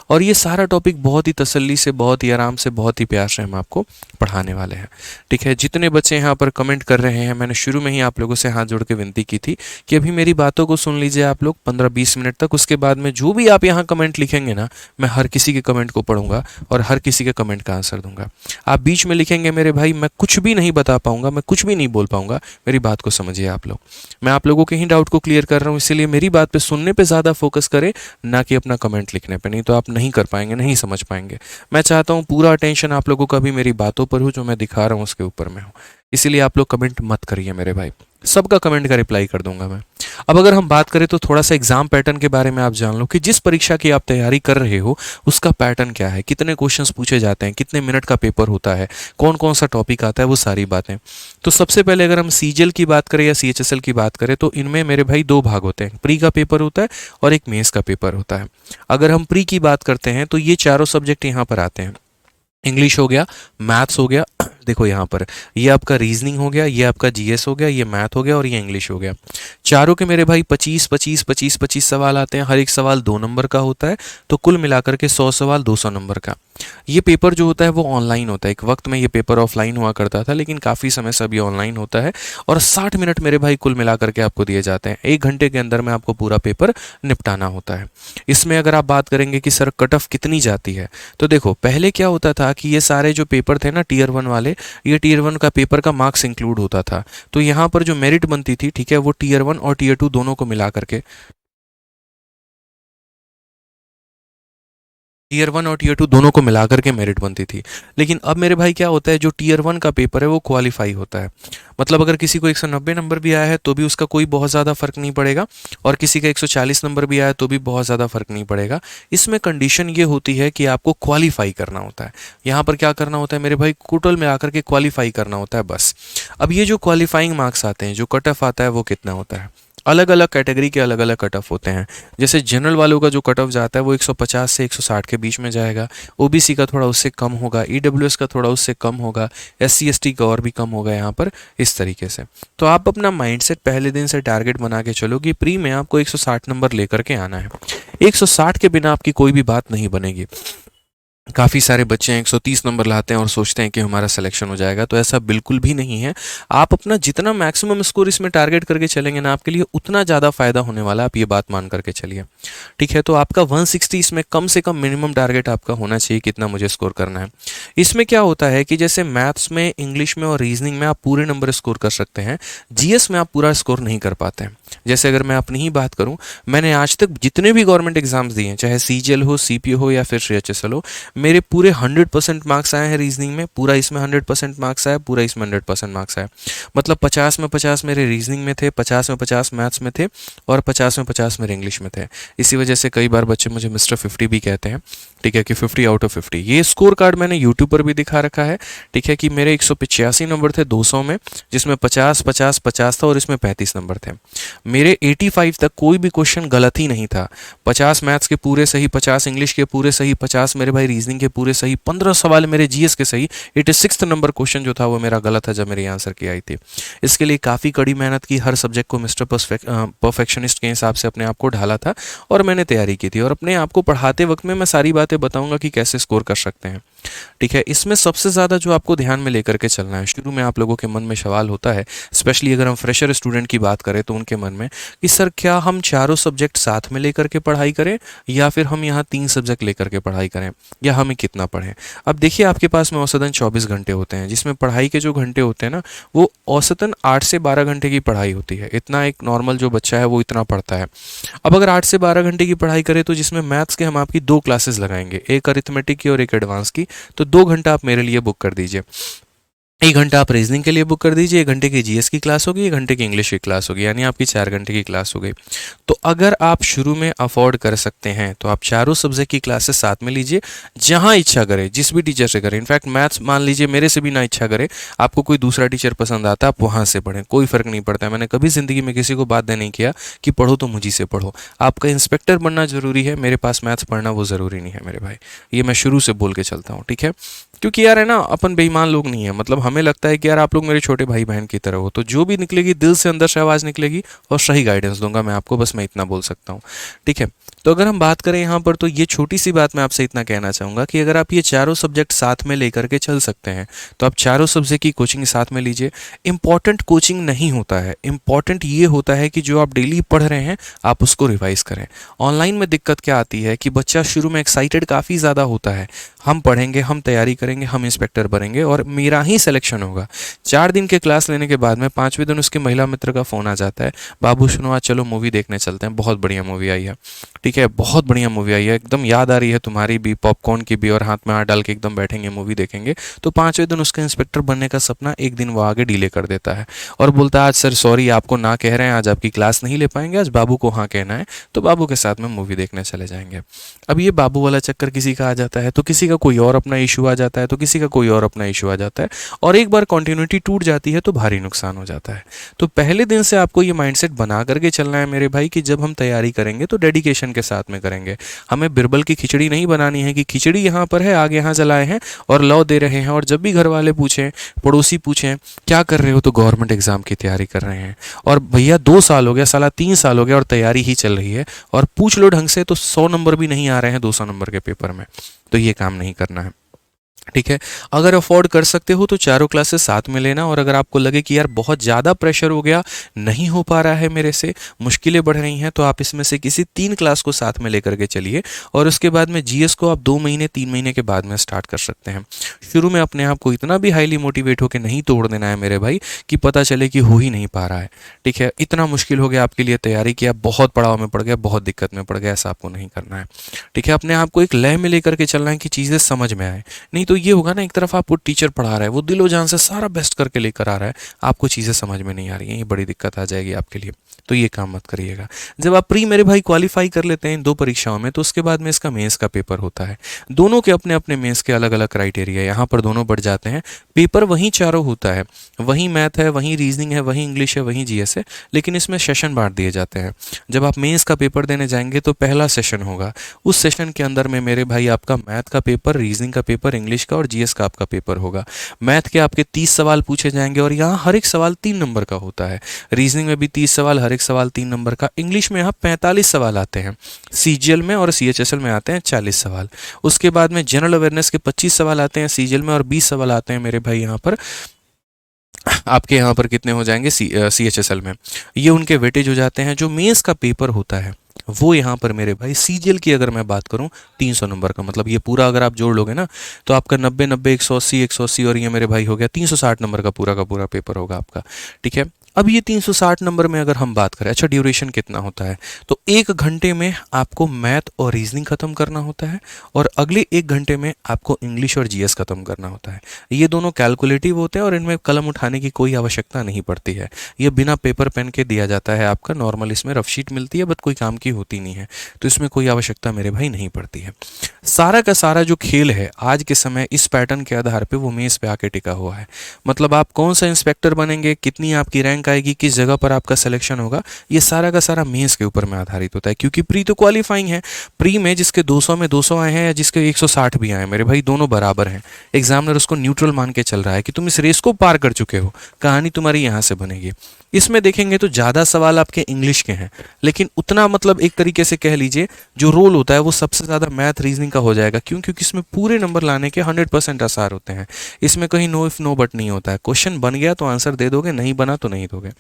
और ये सारा टॉपिक बहुत ही तसल्ली से, बहुत ही आराम से, बहुत ही प्यार से हम आपको पढ़ाने वाले हैं। ठीक है, जितने बच्चे यहाँ पर कमेंट कर रहे हैं, मैंने शुरू में ही आप लोगों से हाथ जोड़ के विनती की थी कि अभी मेरी बातों को सुन लीजिए आप लोग 15-20 मिनट तक। उसके बाद में जो भी आप यहाँ कमेंट लिखेंगे ना, मैं हर किसी के कमेंट को पढ़ूंगा और हर किसी के कमेंट का आंसर दूंगा। आप बीच में लिखेंगे मेरे भाई, मैं कुछ भी नहीं बता पाऊंगा, मैं कुछ भी नहीं बोल पाऊंगा। मेरी बात को समझिए आप लोग। मैं आप लोगों के ही डाउट को क्लियर कर रहा हूँ, इसीलिए मेरी बात पे सुनने पे ज़्यादा फोकस करें, ना कि अपना कमेंट लिखने पे। नहीं तो आप नहीं कर पाएंगे, नहीं समझ पाएंगे। मैं चाहता हूँ पूरा अटेंशन आप लोगों का भी मेरी बातों पर हो, जो मैं दिखा रहा हूँ उसके ऊपर में हो। इसीलिए आप लोग कमेंट मत करिए मेरे भाई, सबका कमेंट का रिप्लाई कर दूंगा मैं। अब अगर हम बात करें तो थोड़ा सा एग्जाम पैटर्न के बारे में आप जान लो कि जिस परीक्षा की आप तैयारी कर रहे हो उसका पैटर्न क्या है, कितने क्वेश्चंस पूछे जाते हैं, कितने मिनट का पेपर होता है, कौन कौन सा टॉपिक आता है, वो सारी बातें। तो सबसे पहले अगर हम सीजीएल की बात करें या सीएचएसएल की बात करें तो इनमें मेरे भाई दो भाग होते हैं, प्री का पेपर होता है और एक मेंस का पेपर होता है। अगर हम प्री की बात करते हैं तो ये चारों सब्जेक्ट यहाँ पर आते हैं, इंग्लिश हो गया, मैथ्स हो गया, देखो यहाँ पर ये आपका रीजनिंग हो गया, ये आपका जीएस हो गया, ये मैथ हो गया और ये इंग्लिश हो गया। चारों के मेरे भाई 25 सवाल आते हैं, हर एक सवाल 2 नंबर का होता है, तो कुल मिलाकर के 100 सवाल 200 नंबर का। ये पेपर जो होता है वो ऑनलाइन होता है, एक वक्त में ये पेपर ऑफलाइन हुआ करता था लेकिन काफ़ी समय से अब ये ऑनलाइन होता है। और 60 मिनट मेरे भाई कुल मिलाकर के आपको दिए जाते हैं, 1 घंटे के अंदर में आपको पूरा पेपर निपटाना होता है। इसमें अगर आप बात करेंगे कि सर कट ऑफ कितनी जाती है, तो देखो पहले क्या होता था कि ये सारे जो पेपर थे ना टीयर 1 वाले, ये टीयर 1 का पेपर का मार्क्स इंक्लूड होता था, तो यहाँ पर जो मेरिट बनती थी, ठीक है, वो टीयर 1 और टीयर 2 दोनों को मिला करके, टीयर 1 और टीयर 2 दोनों को मिलाकर के मेरिट बनती थी। लेकिन अब मेरे भाई क्या होता है, जो टीयर 1 का पेपर है वो क्वालिफाई होता है, मतलब अगर किसी को 190 नंबर भी आया है तो भी उसका कोई बहुत ज़्यादा फर्क नहीं पड़ेगा, और किसी का 140 नंबर भी आया है तो भी बहुत ज़्यादा फर्क नहीं पड़ेगा। इसमें कंडीशन ये होती है कि आपको क्वालिफाई करना होता है। यहाँ पर क्या करना होता है मेरे भाई, टोटल में आकर के क्वालिफाई करना होता है बस। अब ये जो क्वालिफाइंग मार्क्स आते हैं, जो कट ऑफ आता है वो कितना होता है, अलग अलग कैटेगरी के अलग अलग कट ऑफ होते हैं। जैसे जनरल वालों का जो कट ऑफ जाता है वो 150 से 160 के बीच में जाएगा, ओबीसी का थोड़ा उससे कम होगा, ईडब्ल्यूएस का थोड़ा उससे कम होगा, एससी एसटी का और भी कम होगा यहाँ पर, इस तरीके से। तो आप अपना माइंडसेट पहले दिन से टारगेट बना के चलो कि प्री में आपको 160 नंबर लेकर के आना है। 160 के बिना आपकी कोई भी बात नहीं बनेगी। काफ़ी सारे बच्चे 130 नंबर लाते हैं और सोचते हैं कि हमारा सिलेक्शन हो जाएगा, तो ऐसा बिल्कुल भी नहीं है। आप अपना जितना मैक्सिमम स्कोर इसमें टारगेट करके चलेंगे ना, आपके लिए उतना ज़्यादा फायदा होने वाला है, आप ये बात मान करके चलिए, ठीक है। तो आपका 160 इसमें कम से कम मिनिमम टारगेट आपका होना चाहिए, कितना मुझे स्कोर करना है। इसमें क्या होता है कि जैसे मैथ्स में, इंग्लिश में और रीजनिंग में आप पूरे नंबर स्कोर कर सकते हैं, जीएस में आप पूरा स्कोर नहीं कर पाते हैं। जैसे अगर मैं अपनी ही बात करूं, मैंने आज तक जितने भी गवर्नमेंट एग्जाम्स दिए हैं, चाहे सीजीएल हो, सीपीओ हो या फिर सीएचएसएल हो, मेरे पूरे 100% मार्क्स आए हैं रीजनिंग में, पूरा इसमें 100% मार्क्स आया, पूरा इसमें 100% मार्क्स आया। मतलब 50 में 50 मेरे रीजनिंग में थे, 50 में 50 मैथ्स में थे और 50 में 50 मेरे इंग्लिश में थे। इसी वजह से कई बार बच्चे मुझे मिस्टर 50 भी कहते हैं, ठीक है, कि 50 आउट ऑफ 50। ये स्कोर कार्ड मैंने यूट्यूब पर भी दिखा रखा है, ठीक है, कि मेरे 185 नंबर थे 200 में, जिसमें 50 50 50 था और इसमें 35 नंबर थे। मेरे 85 तक कोई भी क्वेश्चन गलत ही नहीं था, 50 मैथ्स के पूरे सही, 50 इंग्लिश के पूरे सही, 50 मेरे भाई रीजनिंग के पूरे सही, 15 सवाल मेरे जीएस के सही। 86 नंबर क्वेश्चन जो था वो मेरा गलत था जब मेरी आंसर की आई थी। इसके लिए काफ़ी कड़ी मेहनत की, हर सब्जेक्ट को मिस्टर परफेक्शनिस्ट के हिसाब से अपने आप को ढाला था और मैंने तैयारी की थी। और अपने आप को पढ़ाते वक्त में मैं सारी बातें बताऊंगा कि कैसे स्कोर कर सकते हैं, ठीक है। इसमें सबसे ज़्यादा जो आपको ध्यान में लेकर के चलना है, शुरू में आप लोगों के मन में सवाल होता है, स्पेशली अगर हम फ्रेशर स्टूडेंट की बात करें तो उनके मन में कि सर क्या हम चारों सब्जेक्ट साथ में लेकर के पढ़ाई करें या फिर हम यहाँ 3 सब्जेक्ट लेकर के पढ़ाई करें, या हमें कितना पढ़ें। अब देखिए आपके पास में औसतन 24 घंटे होते हैं, जिसमें पढ़ाई के जो घंटे होते हैं ना, वो औसतन 8 से 12 घंटे की पढ़ाई होती है। इतना एक नॉर्मल जो बच्चा है वो इतना पढ़ता है। अब अगर 8 से 12 घंटे की पढ़ाई करें तो जिसमें मैथ्स के हम आपकी 2 क्लासेस लगाएंगे, एक अरिथमेटिक की और एक एडवांस की, तो 2 घंटा आप मेरे लिए बुक कर दीजिए। 1 घंटा आप रीजनिंग के लिए बुक कर दीजिए, 1 घंटे की जीएस की क्लास होगी, 1 घंटे की इंग्लिश की क्लास होगी, यानी आपकी 4 घंटे की क्लास हो गई। तो अगर आप शुरू में अफोर्ड कर सकते हैं तो आप चारों सब्जेक्ट की क्लासेस साथ में लीजिए, जहां इच्छा करे, जिस भी टीचर से करें। इनफैक्ट मैथ्स मान लीजिए मेरे से भी ना इच्छा करे, आपको कोई दूसरा टीचर पसंद आता है, आप वहां से पढ़ें, कोई फर्क नहीं पड़ता है। मैंने कभी जिंदगी में किसी को बाध्य नहीं किया कि पढ़ो तो मुझी से पढ़ो। आपका इंस्पेक्टर बनना जरूरी है, मेरे पास मैथ्स पढ़ना वो जरूरी नहीं है मेरे भाई, ये मैं शुरू से बोल के चलता हूँ, ठीक है। क्योंकि यार है ना, अपन बेईमान लोग नहीं है, मतलब हमें लगता है कि यार आप लोग मेरे छोटे भाई बहन की तरह हो, तो जो भी निकलेगी दिल से अंदर से आवाज़ निकलेगी और सही गाइडेंस दूंगा मैं आपको, बस मैं इतना बोल सकता हूँ, ठीक है। तो अगर हम बात करें यहाँ पर, तो ये छोटी सी बात मैं आपसे इतना कहना चाहूँगा कि अगर आप ये चारों सब्जेक्ट साथ में लेकर के चल सकते हैं तो आप चारों सब्जेक्ट की कोचिंग साथ में लीजिए। इंपॉर्टेंट कोचिंग नहीं होता है, इंपॉर्टेंट ये होता है कि जो आप डेली पढ़ रहे हैं आप उसको रिवाइज करें। ऑनलाइन में दिक्कत क्या आती है कि बच्चा शुरू में एक्साइटेड काफ़ी ज़्यादा होता है, हम पढ़ेंगे, हम तैयारी करेंगे, हम इंस्पेक्टर बनेंगे और मेरा ही सिलेक्शन सिलेक्शन होगा। 4 दिन के क्लास लेने के बाद में 5वें दिन उसके महिला मित्र का फ़ोन आ जाता है, बाबू सुनो आज चलो मूवी देखने चलते हैं, बहुत बढ़िया मूवी आई है। ठीक है, बहुत बढ़िया मूवी आई है, एकदम याद आ रही है तुम्हारी भी, पॉपकॉर्न की भी, और हाथ में हाथ डाल के एकदम बैठेंगे मूवी देखेंगे। तो 5वें दिन उसका इंस्पेक्टर बनने का सपना एक दिन वो आगे डिले कर देता है और बोलता है आज सर सॉरी आपको ना कह रहे हैं, आज आपकी क्लास नहीं ले पाएंगे, आज बाबू को हाँ कहना है। तो बाबू के साथ में मूवी देखने चले जाएंगे। अब ये बाबू वाला चक्कर किसी का आ जाता है, तो किसी का कोई और अपना इशू आ जाता है, तो किसी का कोई और अपना इशू आ जाता है, और एक बार कंटिन्यूटी टूट जाती है तो भारी नुकसान हो जाता है। तो पहले दिन से आपको ये माइंडसेट बना करके चलना है मेरे भाई कि जब हम तैयारी करेंगे तो डेडिकेशन के साथ में करेंगे। हमें बिरबल की खिचड़ी नहीं बनानी है कि खिचड़ी यहाँ पर है, आगे यहाँ जलाए हैं और लौ दे रहे हैं, और जब भी घर वाले पूछें, पड़ोसी पूछें क्या कर रहे हो, तो गवर्नमेंट एग्जाम की तैयारी कर रहे हैं। और भैया 2 साल हो गया, साला 3 साल हो गया और तैयारी ही चल रही है, और पूछ लो ढंग से तो 100 नंबर भी नहीं आ रहे हैं 200 नंबर के पेपर में। तो ये काम नहीं करना है। ठीक है, अगर अफोर्ड कर सकते हो तो चारों क्लासेस साथ में लेना, और अगर आपको लगे कि यार बहुत ज़्यादा प्रेशर हो गया, नहीं हो पा रहा है मेरे से, मुश्किलें बढ़ रही हैं, तो आप इसमें से किसी 3 क्लास को साथ में लेकर के चलिए, और उसके बाद में जीएस को आप 2 महीने 3 महीने के बाद में स्टार्ट कर सकते हैं। शुरू में अपने आप को इतना भी हाईली मोटिवेट होकर नहीं तोड़ देना है मेरे भाई कि पता चले कि हो ही नहीं पा रहा है। ठीक है, इतना मुश्किल हो गया आपके लिए तैयारी कि आप बहुत पड़ाव में पड़ गया, बहुत दिक्कत में पड़ गया, ऐसा आपको नहीं करना है। ठीक है, अपने आप को एक लय में लेकर के चलना है कि चीज़ें समझ में आए। नहीं तो ये होगा ना, एक तरफ आपको टीचर पढ़ा रहा है, वो दिलो जान से सारा बेस्ट करके लेकर आ रहा है, आपको चीज़ें समझ में नहीं आ रही हैं, ये बड़ी दिक्कत आ जाएगी आपके लिए। तो ये काम मत करिएगा। जब आप प्री मेरे भाई क्वालिफाई कर लेते हैं इन 2 परीक्षाओं में, तो उसके बाद में इसका मेंस का पेपर होता है। दोनों के अपने अपने मेंस के अलग अलग क्राइटेरिया, यहाँ पर दोनों बढ़ जाते हैं। पेपर वहीं चारों होता है, वहीं मैथ है, वहीं रीजनिंग है, वहीं इंग्लिश है, वहीं जीएस है, लेकिन इसमें सेशन बांट दिए जाते हैं। जब आप मेंस का पेपर देने जाएंगे तो पहला सेशन होगा, उस सेशन के अंदर में मेरे भाई आपका मैथ का पेपर, रीजनिंग का पेपर, इंग्लिश का और जीएस का आपका पेपर होगा। मैथ के आपके 30 सवाल पूछे जाएंगे और यहाँ हर एक सवाल 3 नंबर का होता है। रीजनिंग में भी 30 सवाल, हर एक सवाल 3 नंबर का। इंग्लिश में यहाँ 45 सवाल आते हैं, सीजीएल में और सीएचएसएल में आते हैं 40 सवाल। उसके बाद में जनरल अवेयरनेस के 25 सवाल आते हैं सीजीएल में, और 20 सवाल आते हैं मेरे भाई यहाँ पर, आपके यहाँ पर कितने हो जाएंगे सीएचएसएल में। ये उनके वेटेज हो जाते हैं। जो मेंस का पेपर होता है वो यहाँ पर मेरे भाई सीजीएल की अगर मैं बात करूँ 300 नंबर का, मतलब ये पूरा अगर आप जोड़ लोगे ना तो आपका 90 90 180 और ये मेरे भाई हो गया 360 नंबर का पूरा पेपर होगा आपका। ठीक है, अब ये 360 नंबर में अगर हम बात करें, अच्छा ड्यूरेशन कितना होता है, तो 1 घंटे में आपको मैथ और रीजनिंग खत्म करना होता है, और अगले 1 घंटे में आपको इंग्लिश और जीएस खत्म करना होता है। ये दोनों कैलकुलेटिव होते हैं और इनमें कलम उठाने की कोई आवश्यकता नहीं पड़ती है। ये बिना पेपर पेन के दिया जाता है आपका, नॉर्मल इसमें रफ शीट मिलती है, बट कोई काम की होती नहीं है, तो इसमें कोई आवश्यकता मेरे भाई नहीं पड़ती है। सारा का सारा जो खेल है आज के समय इस पैटर्न के आधार पे वो मेंस पे आके टिका हुआ है। मतलब आप कौन सा इंस्पेक्टर बनेंगे, कितनी आपकी रैंक आएगी, किस जगह पर आपका सिलेक्शन होगा, ये सारा का सारा मेंस के ऊपर में आधारित होता है। क्योंकि प्री तो क्वालिफाइंग है, प्री में जिसके 200 में 200 आए हैं या जिसके 160 भी आए मेरे भाई, दोनों बराबर हैं। एग्जामिनर उसको न्यूट्रल मान के चल रहा है कि तुम इस रेस को पार कर चुके हो, कहानी तुम्हारी यहाँ से बनेगी। इसमें देखेंगे तो ज़्यादा सवाल आपके इंग्लिश के हैं, लेकिन उतना मतलब एक तरीके से कह लीजिए जो रोल होता है वो सबसे ज़्यादा मैथ रीजनिंग का हो जाएगा। क्यों? क्योंकि इसमें पूरे नंबर लाने के 100% आसार होते हैं। इसमें कहीं नो इफ नो बट नहीं होता है। क्वेश्चन बन गया तो आंसर दे दोगे, नहीं बना तो नहीं दोगे।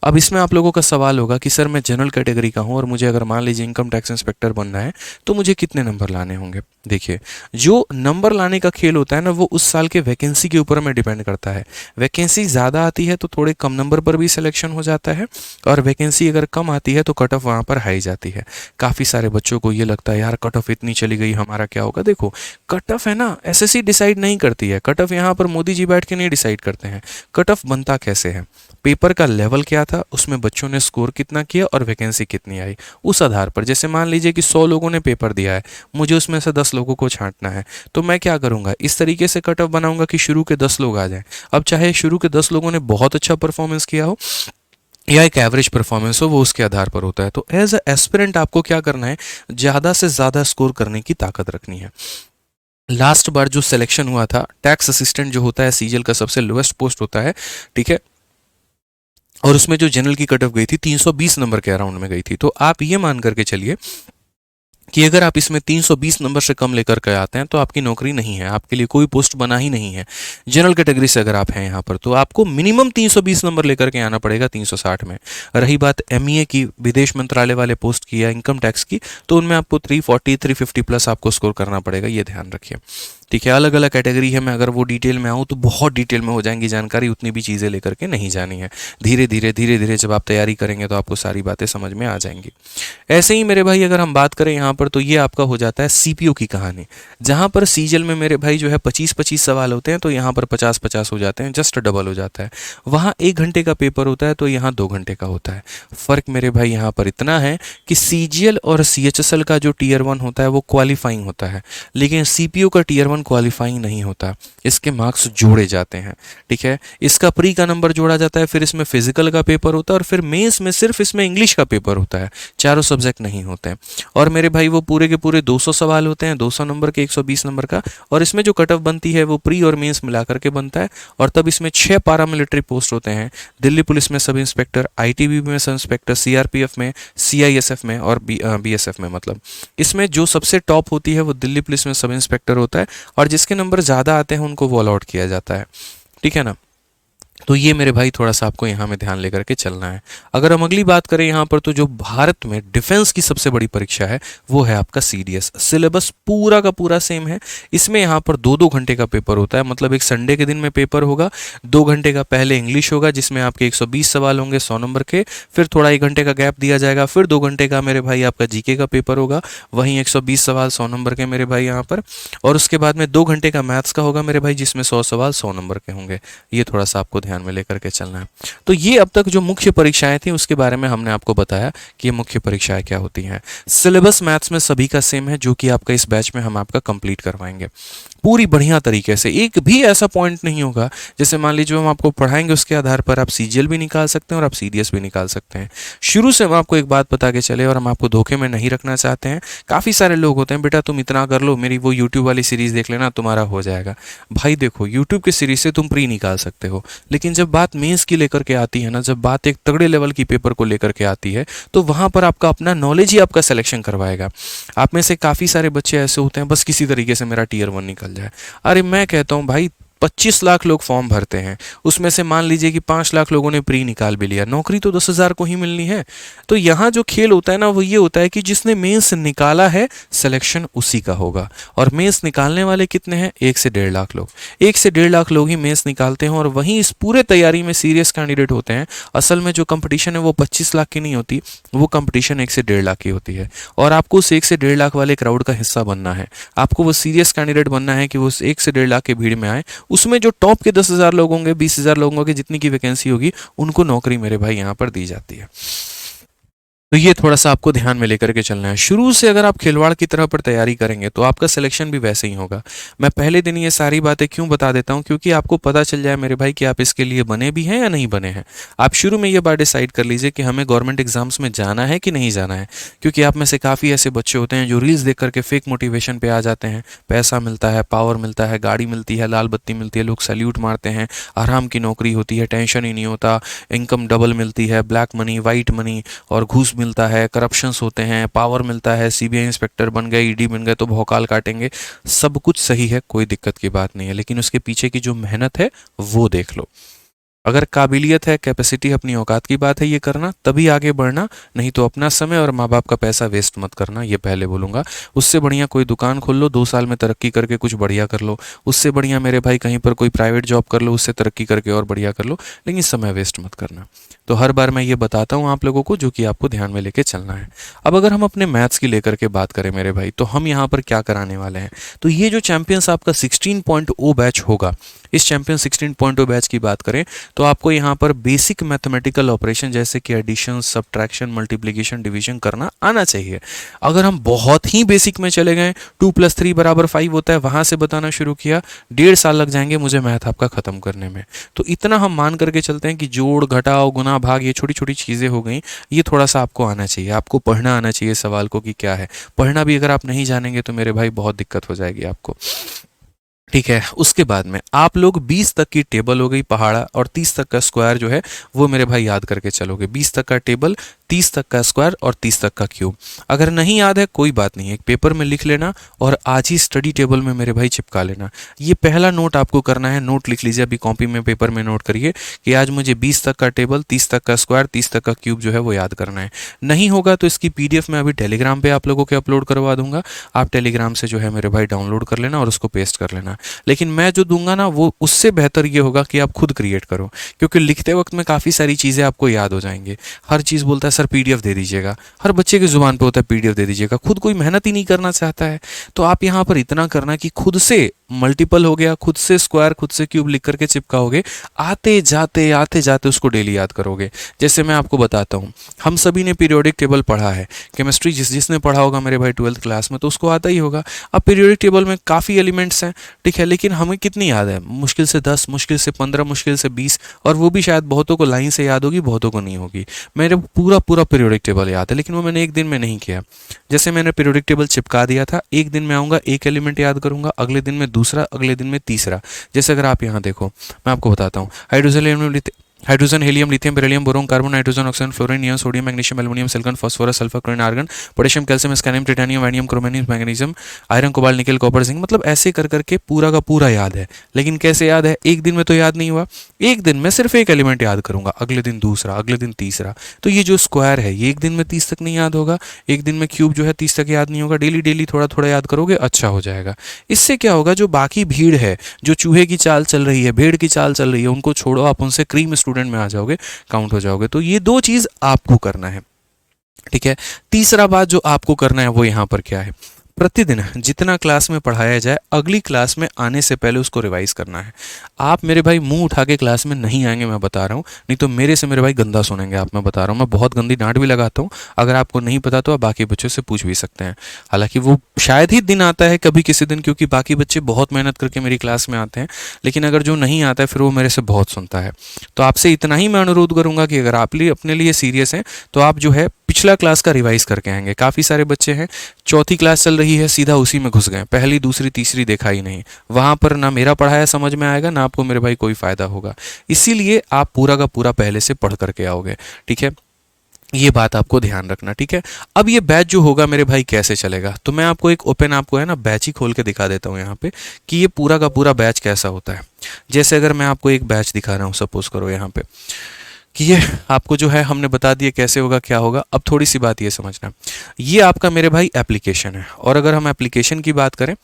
अब इसमें आप लोगों का सवाल होगा कि सर मैं जनरल कैटेगरी का हूँ और मुझे अगर मान लीजिए इनकम टैक्स इंस्पेक्टर बनना है तो मुझे कितने नंबर लाने होंगे। देखिए, जो नंबर लाने का खेल होता है ना वो उस साल के वैकेंसी के ऊपर में डिपेंड करता है। वैकेंसी ज़्यादा आती है तो थोड़े कम नंबर पर भी सिलेक्शन हो जाता है, और वैकेंसी अगर कम आती है तो कट ऑफ वहाँ पर हाई जाती है। काफ़ी सारे बच्चों को ये लगता है यार कट ऑफ इतनी चली गई, हमारा क्या होगा। देखो, कट ऑफ है ना एसएससी डिसाइड नहीं करती है, कट ऑफ यहाँ पर मोदी जी बैठ के नहीं डिसाइड करते हैं। कट ऑफ बनता कैसे है, पेपर का लेवल क्या था, उसमें बच्चों ने स्कोर कितना किया और वैकेंसी कितनी आई, उस आधार पर। जैसे मान लीजिए कि 100 लोगों ने पेपर दिया है, मुझे उसमें से 10 लोगों को छांटना है, तो मैं क्या करूंगा, इस तरीके से कट ऑफ बनाऊंगा कि शुरू के 10 लोग आ जाएं। अब चाहे शुरू के 10 लोगों ने बहुत अच्छा परफॉर्मेंस किया हो या एक एवरेज परफॉर्मेंस हो, वो उसके आधार पर होता है। तो एज अ एस्पिरेंट आपको क्या करना है, ज़्यादा से ज़्यादा स्कोर करने की ताकत रखनी है। लास्ट बार जो सिलेक्शन हुआ था, टैक्स असिस्टेंट जो होता है सीजीएल का सबसे लोएस्ट पोस्ट होता है, ठीक है, और उसमें जो जनरल की कट ऑफ गई थी 320 नंबर के अराउंड में गई थी। तो आप ये मान करके चलिए कि अगर आप इसमें 320 नंबर से कम लेकर के आते हैं तो आपकी नौकरी नहीं है, आपके लिए कोई पोस्ट बना ही नहीं है। जनरल कैटेगरी से अगर आप हैं यहाँ पर तो आपको मिनिमम 320 नंबर लेकर के आना पड़ेगा 360 में। रही बात एमईए की, विदेश मंत्रालय वाले पोस्ट की या इनकम टैक्स की, तो उनमें आपको 340 350 प्लस आपको स्कोर करना पड़ेगा, ये ध्यान रखिए। ठीक है, अलग अलग कैटेगरी है, मैं अगर वो डिटेल में आऊँ तो बहुत डिटेल में हो जाएंगी जानकारी, उतनी भी चीज़ें लेकर के नहीं जानी है। धीरे धीरे जब आप तैयारी करेंगे तो आपको सारी बातें समझ में आ जाएंगी। ऐसे ही मेरे भाई अगर हम बात करें यहाँ पर तो ये आपका हो जाता है सीपीओ की कहानी, जहाँ पर सीजल में मेरे भाई जो है 25-25 सवाल होते हैं, तो यहाँ पर 50-50 हो जाते हैं, जस्ट डबल हो जाता है। वहाँ 1 घंटे का पेपर होता है तो यहाँ 2 घंटे का होता है। फ़र्क मेरे भाई यहाँ पर इतना है कि सीजीएल और सीएचएसएल का जो टीयर 1 होता है वो क्वालिफाइंग होता है, लेकिन सीपीओ का टीयर 1 क्वालिफाइंग नहीं होता, इसके मार्क्स जोड़े जाते हैं। ठीक है, इसका प्री का नंबर जोड़ा जाता है, फिर इसमें फिजिकल का पेपर होता है, और फिर मेंस में सिर्फ इसमें इंग्लिश का पेपर होता है, चारों सब्जेक्ट नहीं होते हैं। और मेरे भाई वो पूरे के पूरे 200 सवाल होते हैं, 200 नंबर के, 120 नंबर का, और इसमें जो कट ऑफ बनती है वो प्री और मेंस मिला करके बनता है। और तब इसमें 6 पारामिलिट्री पोस्ट होते हैं, दिल्ली पुलिस में सब इंस्पेक्टर, आईटीबीपी में सब इंस्पेक्टर, सीआरपीएफ में, सीआईएसएफ में और बीएसएफ में। मतलब इसमें जो सबसे टॉप होती है वो दिल्ली पुलिस में सब इंस्पेक्टर होता है, और जिसके नंबर ज़्यादा आते हैं उनको वो अलॉट किया जाता है। ठीक है ना, तो ये मेरे भाई थोड़ा सा आपको यहाँ में ध्यान लेकर के चलना है। अगर हम अगली बात करें यहाँ पर तो जो भारत में डिफेंस की सबसे बड़ी परीक्षा है वो है आपका सीडीएस। सिलेबस पूरा का पूरा सेम है, इसमें यहाँ पर 2-2 घंटे का पेपर होता है, मतलब एक संडे के दिन में पेपर होगा। 2 घंटे का पहले इंग्लिश होगा जिसमें आपके 120 सवाल होंगे 100 नंबर के, फिर थोड़ा 1 घंटे का गैप दिया जाएगा, फिर 2 घंटे का मेरे भाई आपका जीके का पेपर होगा, वहीं 120 सवाल 100 नंबर के मेरे भाई यहाँ पर, और उसके बाद में 2 घंटे का मैथ्स का होगा मेरे भाई जिसमें 100 सवाल 100 नंबर के होंगे। ये थोड़ा सा आपको ध्यान में लेकर के चलना है। तो ये अब तक जो मुख्य परीक्षाएं थी उसके बारे में हमने आपको बताया कि ये मुख्य परीक्षाएं क्या होती हैं। सिलेबस मैथ्स में सभी का सेम है, जो कि आपका इस बैच में हम आपका कंप्लीट करवाएंगे पूरी बढ़िया तरीके से। एक भी ऐसा पॉइंट नहीं होगा, जैसे मान लीजिए हम आपको पढ़ाएंगे उसके आधार पर आप सीजीएल भी निकाल सकते हैं और आप सीडीएस भी निकाल सकते हैं। शुरू से हम आपको एक बात बता के चले और हम आपको धोखे में नहीं रखना चाहते हैं। काफ़ी सारे लोग होते हैं, बेटा तुम इतना कर लो, मेरी वो यूट्यूब वाली सीरीज़ देख लेना, तुम्हारा हो जाएगा। भाई देखो, यूट्यूब की सीरीज से तुम प्री निकाल सकते हो, लेकिन जब बात मेंस की लेकर के आती है ना, जब बात एक तगड़े लेवल की पेपर को लेकर के आती है, तो वहाँ पर आपका अपना नॉलेज ही आपका सिलेक्शन करवाएगा। आप में से काफ़ी सारे बच्चे ऐसे होते हैं बस किसी तरीके से मेरा टीयर 1 निकल जाए। अरे मैं कहता हूँ भाई 25 लाख लोग फॉर्म भरते हैं, उसमें से मान लीजिए कि 5 लाख लोगों ने प्री निकाल भी लिया, नौकरी तो 10,000 को ही मिलनी है। तो यहाँ जो खेल होता है ना वो ये होता है कि जिसने मेंस निकाला है सिलेक्शन उसी का होगा। और मेंस निकालने वाले कितने हैं? 1 से 1.5 लाख लोग। 1 से 1.5 लाख लोग ही मेंस निकालते हैं, और वहीं इस पूरे तैयारी में सीरियस कैंडिडेट होते हैं। असल में जो कंपटीशन है वो 25 लाख की नहीं होती, वो कंपटीशन 1 से 1.5 लाख की होती है, और आपको उस 1 से 1.5 लाख वाले क्राउड का हिस्सा बनना है। आपको वो सीरियस कैंडिडेट बनना है कि वो उस 1 से 1.5 लाख की भीड़ में आए, उसमें जो टॉप के 10,000 लोग होंगे, 20,000 लोगों की जितनी की वैकेंसी होगी, उनको नौकरी मेरे भाई यहाँ पर दी जाती है। तो ये थोड़ा सा आपको ध्यान में लेकर के चलना है। शुरू से अगर आप खिलवाड़ की तरह पर तैयारी करेंगे तो आपका सिलेक्शन भी वैसे ही होगा। मैं पहले दिन ये सारी बातें क्यों बता देता हूँ, क्योंकि आपको पता चल जाए मेरे भाई कि आप इसके लिए बने भी हैं या नहीं बने हैं। आप शुरू में ये बात डिसाइड कर लीजिए कि हमें गवर्नमेंट एग्जाम्स में जाना है कि नहीं जाना है, क्योंकि आप में से काफ़ी ऐसे बच्चे होते हैं जो रील्स देख करके फेक मोटिवेशन पे आ जाते हैं। पैसा मिलता है, पावर मिलता है, गाड़ी मिलती है, लाल बत्ती मिलती है, लोग सैल्यूट मारते हैं, आराम की नौकरी होती है, टेंशन ही नहीं होता, इनकम डबल मिलती है, ब्लैक मनी, वाइट मनी और घूस मिलता है, करप्शंस होते हैं, पावर मिलता है, सीबीआई इंस्पेक्टर बन गए, ईडी बन गए तो भौकाल काटेंगे। सब कुछ सही है, कोई दिक्कत की बात नहीं है, लेकिन उसके पीछे की जो मेहनत है वो देख लो। अगर काबिलियत है, कैपेसिटी, अपनी औकात की बात है ये करना, तभी आगे बढ़ना, नहीं तो अपना समय और माँ बाप का पैसा वेस्ट मत करना, ये पहले बोलूँगा। उससे बढ़िया कोई दुकान खोल लो, 2 साल में तरक्की करके कुछ बढ़िया कर लो। उससे बढ़िया मेरे भाई कहीं पर कोई प्राइवेट जॉब कर लो, उससे तरक्की करके और बढ़िया कर लो, लेकिन समय वेस्ट मत करना। तो हर बार मैं ये बताता हूँ आप लोगों को, जो कि आपको ध्यान में लेके चलना है। अब अगर हम अपने मैथ्स की लेकर के बात करें मेरे भाई, तो हम यहाँ पर क्या कराने वाले हैं, तो ये जो चैंपियंस आपका 16.0 बैच होगा, इस चैंपियन 16.0 बैच की बात करें तो आपको यहाँ पर बेसिक मैथमेटिकल ऑपरेशन जैसे कि एडिशन, सब्ट्रैक्शन, मल्टीप्लिकेशन, डिवीजन करना आना चाहिए। अगर हम बहुत ही बेसिक में चले गए, 2 + 3 = 5 होता है, वहाँ से बताना शुरू किया, 1.5 साल लग जाएंगे मुझे मैथ आपका ख़त्म करने में। तो इतना हम मान करके चलते हैं कि जोड़, घटाव, गुना, भाग, ये छोटी छोटी चीज़ें हो गई, ये थोड़ा सा आपको आना चाहिए। आपको पढ़ना आना चाहिए सवाल को कि क्या है। पढ़ना भी अगर आप नहीं जानेंगे तो मेरे भाई बहुत दिक्कत हो जाएगी आपको। ठीक है। उसके बाद में आप लोग 20 तक की टेबल हो गई पहाड़ा और 30 तक का स्क्वायर जो है वो मेरे भाई याद करके चलोगे। 20 तक का टेबल, 30 तक का स्क्वायर और 30 तक का क्यूब। अगर नहीं याद है कोई बात नहीं, एक पेपर में लिख लेना और आज ही स्टडी टेबल में मेरे भाई चिपका लेना। ये पहला नोट आपको करना है, नोट लिख लीजिए अभी कॉपी में, पेपर में नोट करिए कि आज मुझे 20 तक का टेबल, 30 तक का स्क्वायर, 30 तक का क्यूब जो है वो याद करना है। नहीं होगा तो इसकी पीडीएफ मैं अभी टेलीग्राम पे आप लोगों के अपलोड करवा दूंगा। आप टेलीग्राम से जो है मेरे भाई डाउनलोड कर लेना और उसको पेस्ट कर लेना। लेकिन मैं जो दूंगा ना वो उससे बेहतर ये होगा कि आप खुद क्रिएट करो, क्योंकि लिखते वक्त में काफ़ी सारी चीज़ें आपको याद हो जाएंगी। हर चीज़ बोलता है सर पीडीएफ दे दीजिएगा, हर बच्चे की ज़ुबान पे होता है पीडीएफ दे दीजिएगा, खुद कोई मेहनत ही नहीं करना चाहता है। तो आप यहाँ पर इतना करना कि खुद से मल्टीपल हो गया, खुद से स्क्वायर, खुद से क्यूब लिख करके चिपकाओगे, आते जाते उसको डेली याद करोगे। जैसे मैं आपको बताता हूँ, हम सभी ने पीरियोडिक टेबल पढ़ा है, केमिस्ट्री जिसने पढ़ा होगा मेरे भाई 12th क्लास में तो उसको आता ही होगा। अब पीरियोडिक टेबल में काफ़ी एलिमेंट्स हैं, ठीक है, लेकिन हमें कितनी याद है? मुश्किल से 10, मुश्किल से 15, मुश्किल से 20, और वो भी शायद बहुतों को लाइन से याद होगी, बहुतों को नहीं होगी। मेरे पूरा पूरा पीरियोडिक टेबल याद है, लेकिन वो मैंने एक दिन में नहीं किया। जैसे मैंने पीरियोडिक टेबल चिपका दिया था, एक दिन में आऊँगा, एक एलिमेंट याद करूँगा, अगले दिन में दूसरा, अगले दिन में तीसरा। जैसे अगर आप यहाँ देखो, मैं आपको बताता हूँ, hydrogen, helium, lithium, beryllium, boron, carbon, nitrogen, oxygen, fluorine, neon, sodium, magnesium, aluminium, silicon, phosphorus, sulphur, chlorine, argon, potassium, calcium, scandium, titanium, वैनियम, chromium, magnesium, iron, cobalt, nickel, copper, zinc, मतलब ऐसे कर करके पूरा का पूरा याद है। लेकिन कैसे याद है? एक दिन में तो याद नहीं हुआ। एक दिन में सिर्फ एक एलिमेंट याद करूंगा, अगले दिन दूसरा, अगले दिन तीसरा। तो ये जो स्क्वायर है ये एक दिन में 30 तक नहीं याद होगा, एक दिन में क्यूब जो है 30 तक याद नहीं होगा। डेली डेली थोड़ा थोड़ा याद करोगे, अच्छा हो जाएगा। इससे क्या होगा, जो बाकी भीड़ है, जो चूहे की चाल चल रही है, भेड़ की चाल चल रही है, उनको छोड़ो, आप उनसे क्रीम स्टूडेंट में आ जाओगे, काउंट हो जाओगे। तो ये दो चीज आपको करना है, ठीक है। तीसरा बात जो आपको करना है वो यहां पर क्या है, प्रतिदिन जितना क्लास में पढ़ाया जाए अगली क्लास में आने से पहले उसको रिवाइज करना है। आप मेरे भाई मुंह उठा के क्लास में नहीं आएंगे, मैं बता रहा हूँ, नहीं तो मेरे से मेरे भाई गंदा सुनेंगे आप। मैं बता रहा हूँ, मैं बहुत गंदी डांट भी लगाता हूँ। अगर आपको नहीं पता तो आप बाकी बच्चों से पूछ भी सकते हैं। हालांकि वो शायद ही दिन आता है कभी किसी दिन, क्योंकि बाकी बच्चे बहुत मेहनत करके मेरी क्लास में आते हैं, लेकिन अगर जो नहीं आता है फिर वो मेरे से बहुत सुनता है। तो आपसे इतना ही मैं अनुरोध करूंगा कि अगर आप अपने लिए सीरियस हैं तो आप जो है पिछला क्लास का रिवाइज करके आएंगे। काफ़ी सारे बच्चे हैं, चौथी क्लास चल रही है, सीधा उसी में घुस गए, पहली दूसरी तीसरी देखा ही नहीं। वहाँ पर ना मेरा पढ़ाया समझ में आएगा, ना आपको मेरे भाई कोई फ़ायदा होगा। इसीलिए आप पूरा का पूरा पहले से पढ़ करके आओगे, ठीक है। ये बात आपको ध्यान रखना, ठीक है। अब ये बैच जो होगा मेरे भाई कैसे चलेगा, तो मैं आपको एक ओपन, आपको है ना बैच ही खोल के दिखा देता हूँ यहाँ पे कि ये पूरा का पूरा बैच कैसा होता है। जैसे अगर मैं आपको एक बैच दिखा रहा हूँ, सपोज करो यहाँ पे कि ये आपको जो है हमने बता दिया कैसे होगा, क्या होगा। अब थोड़ी सी बात ये समझना, ये आपका मेरे भाई एप्लीकेशन है, और अगर हम एप्लीकेशन की बात करें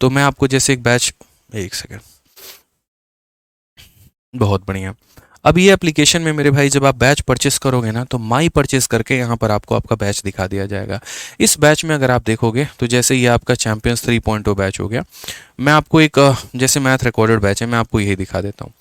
तो मैं आपको जैसे एक बैच, एक सेकेंड, बहुत बढ़िया। अब ये एप्लीकेशन में मेरे भाई जब आप बैच परचेस करोगे ना, तो माई परचेस करके यहाँ पर आपको आपका बैच दिखा दिया जाएगा। इस बैच में अगर आप देखोगे तो जैसे ये आपका चैंपियंस 3.0 बैच हो गया। मैं आपको एक जैसे मैथ रिकॉर्डेड बैच है, मैं आपको यही दिखा देता हूँ।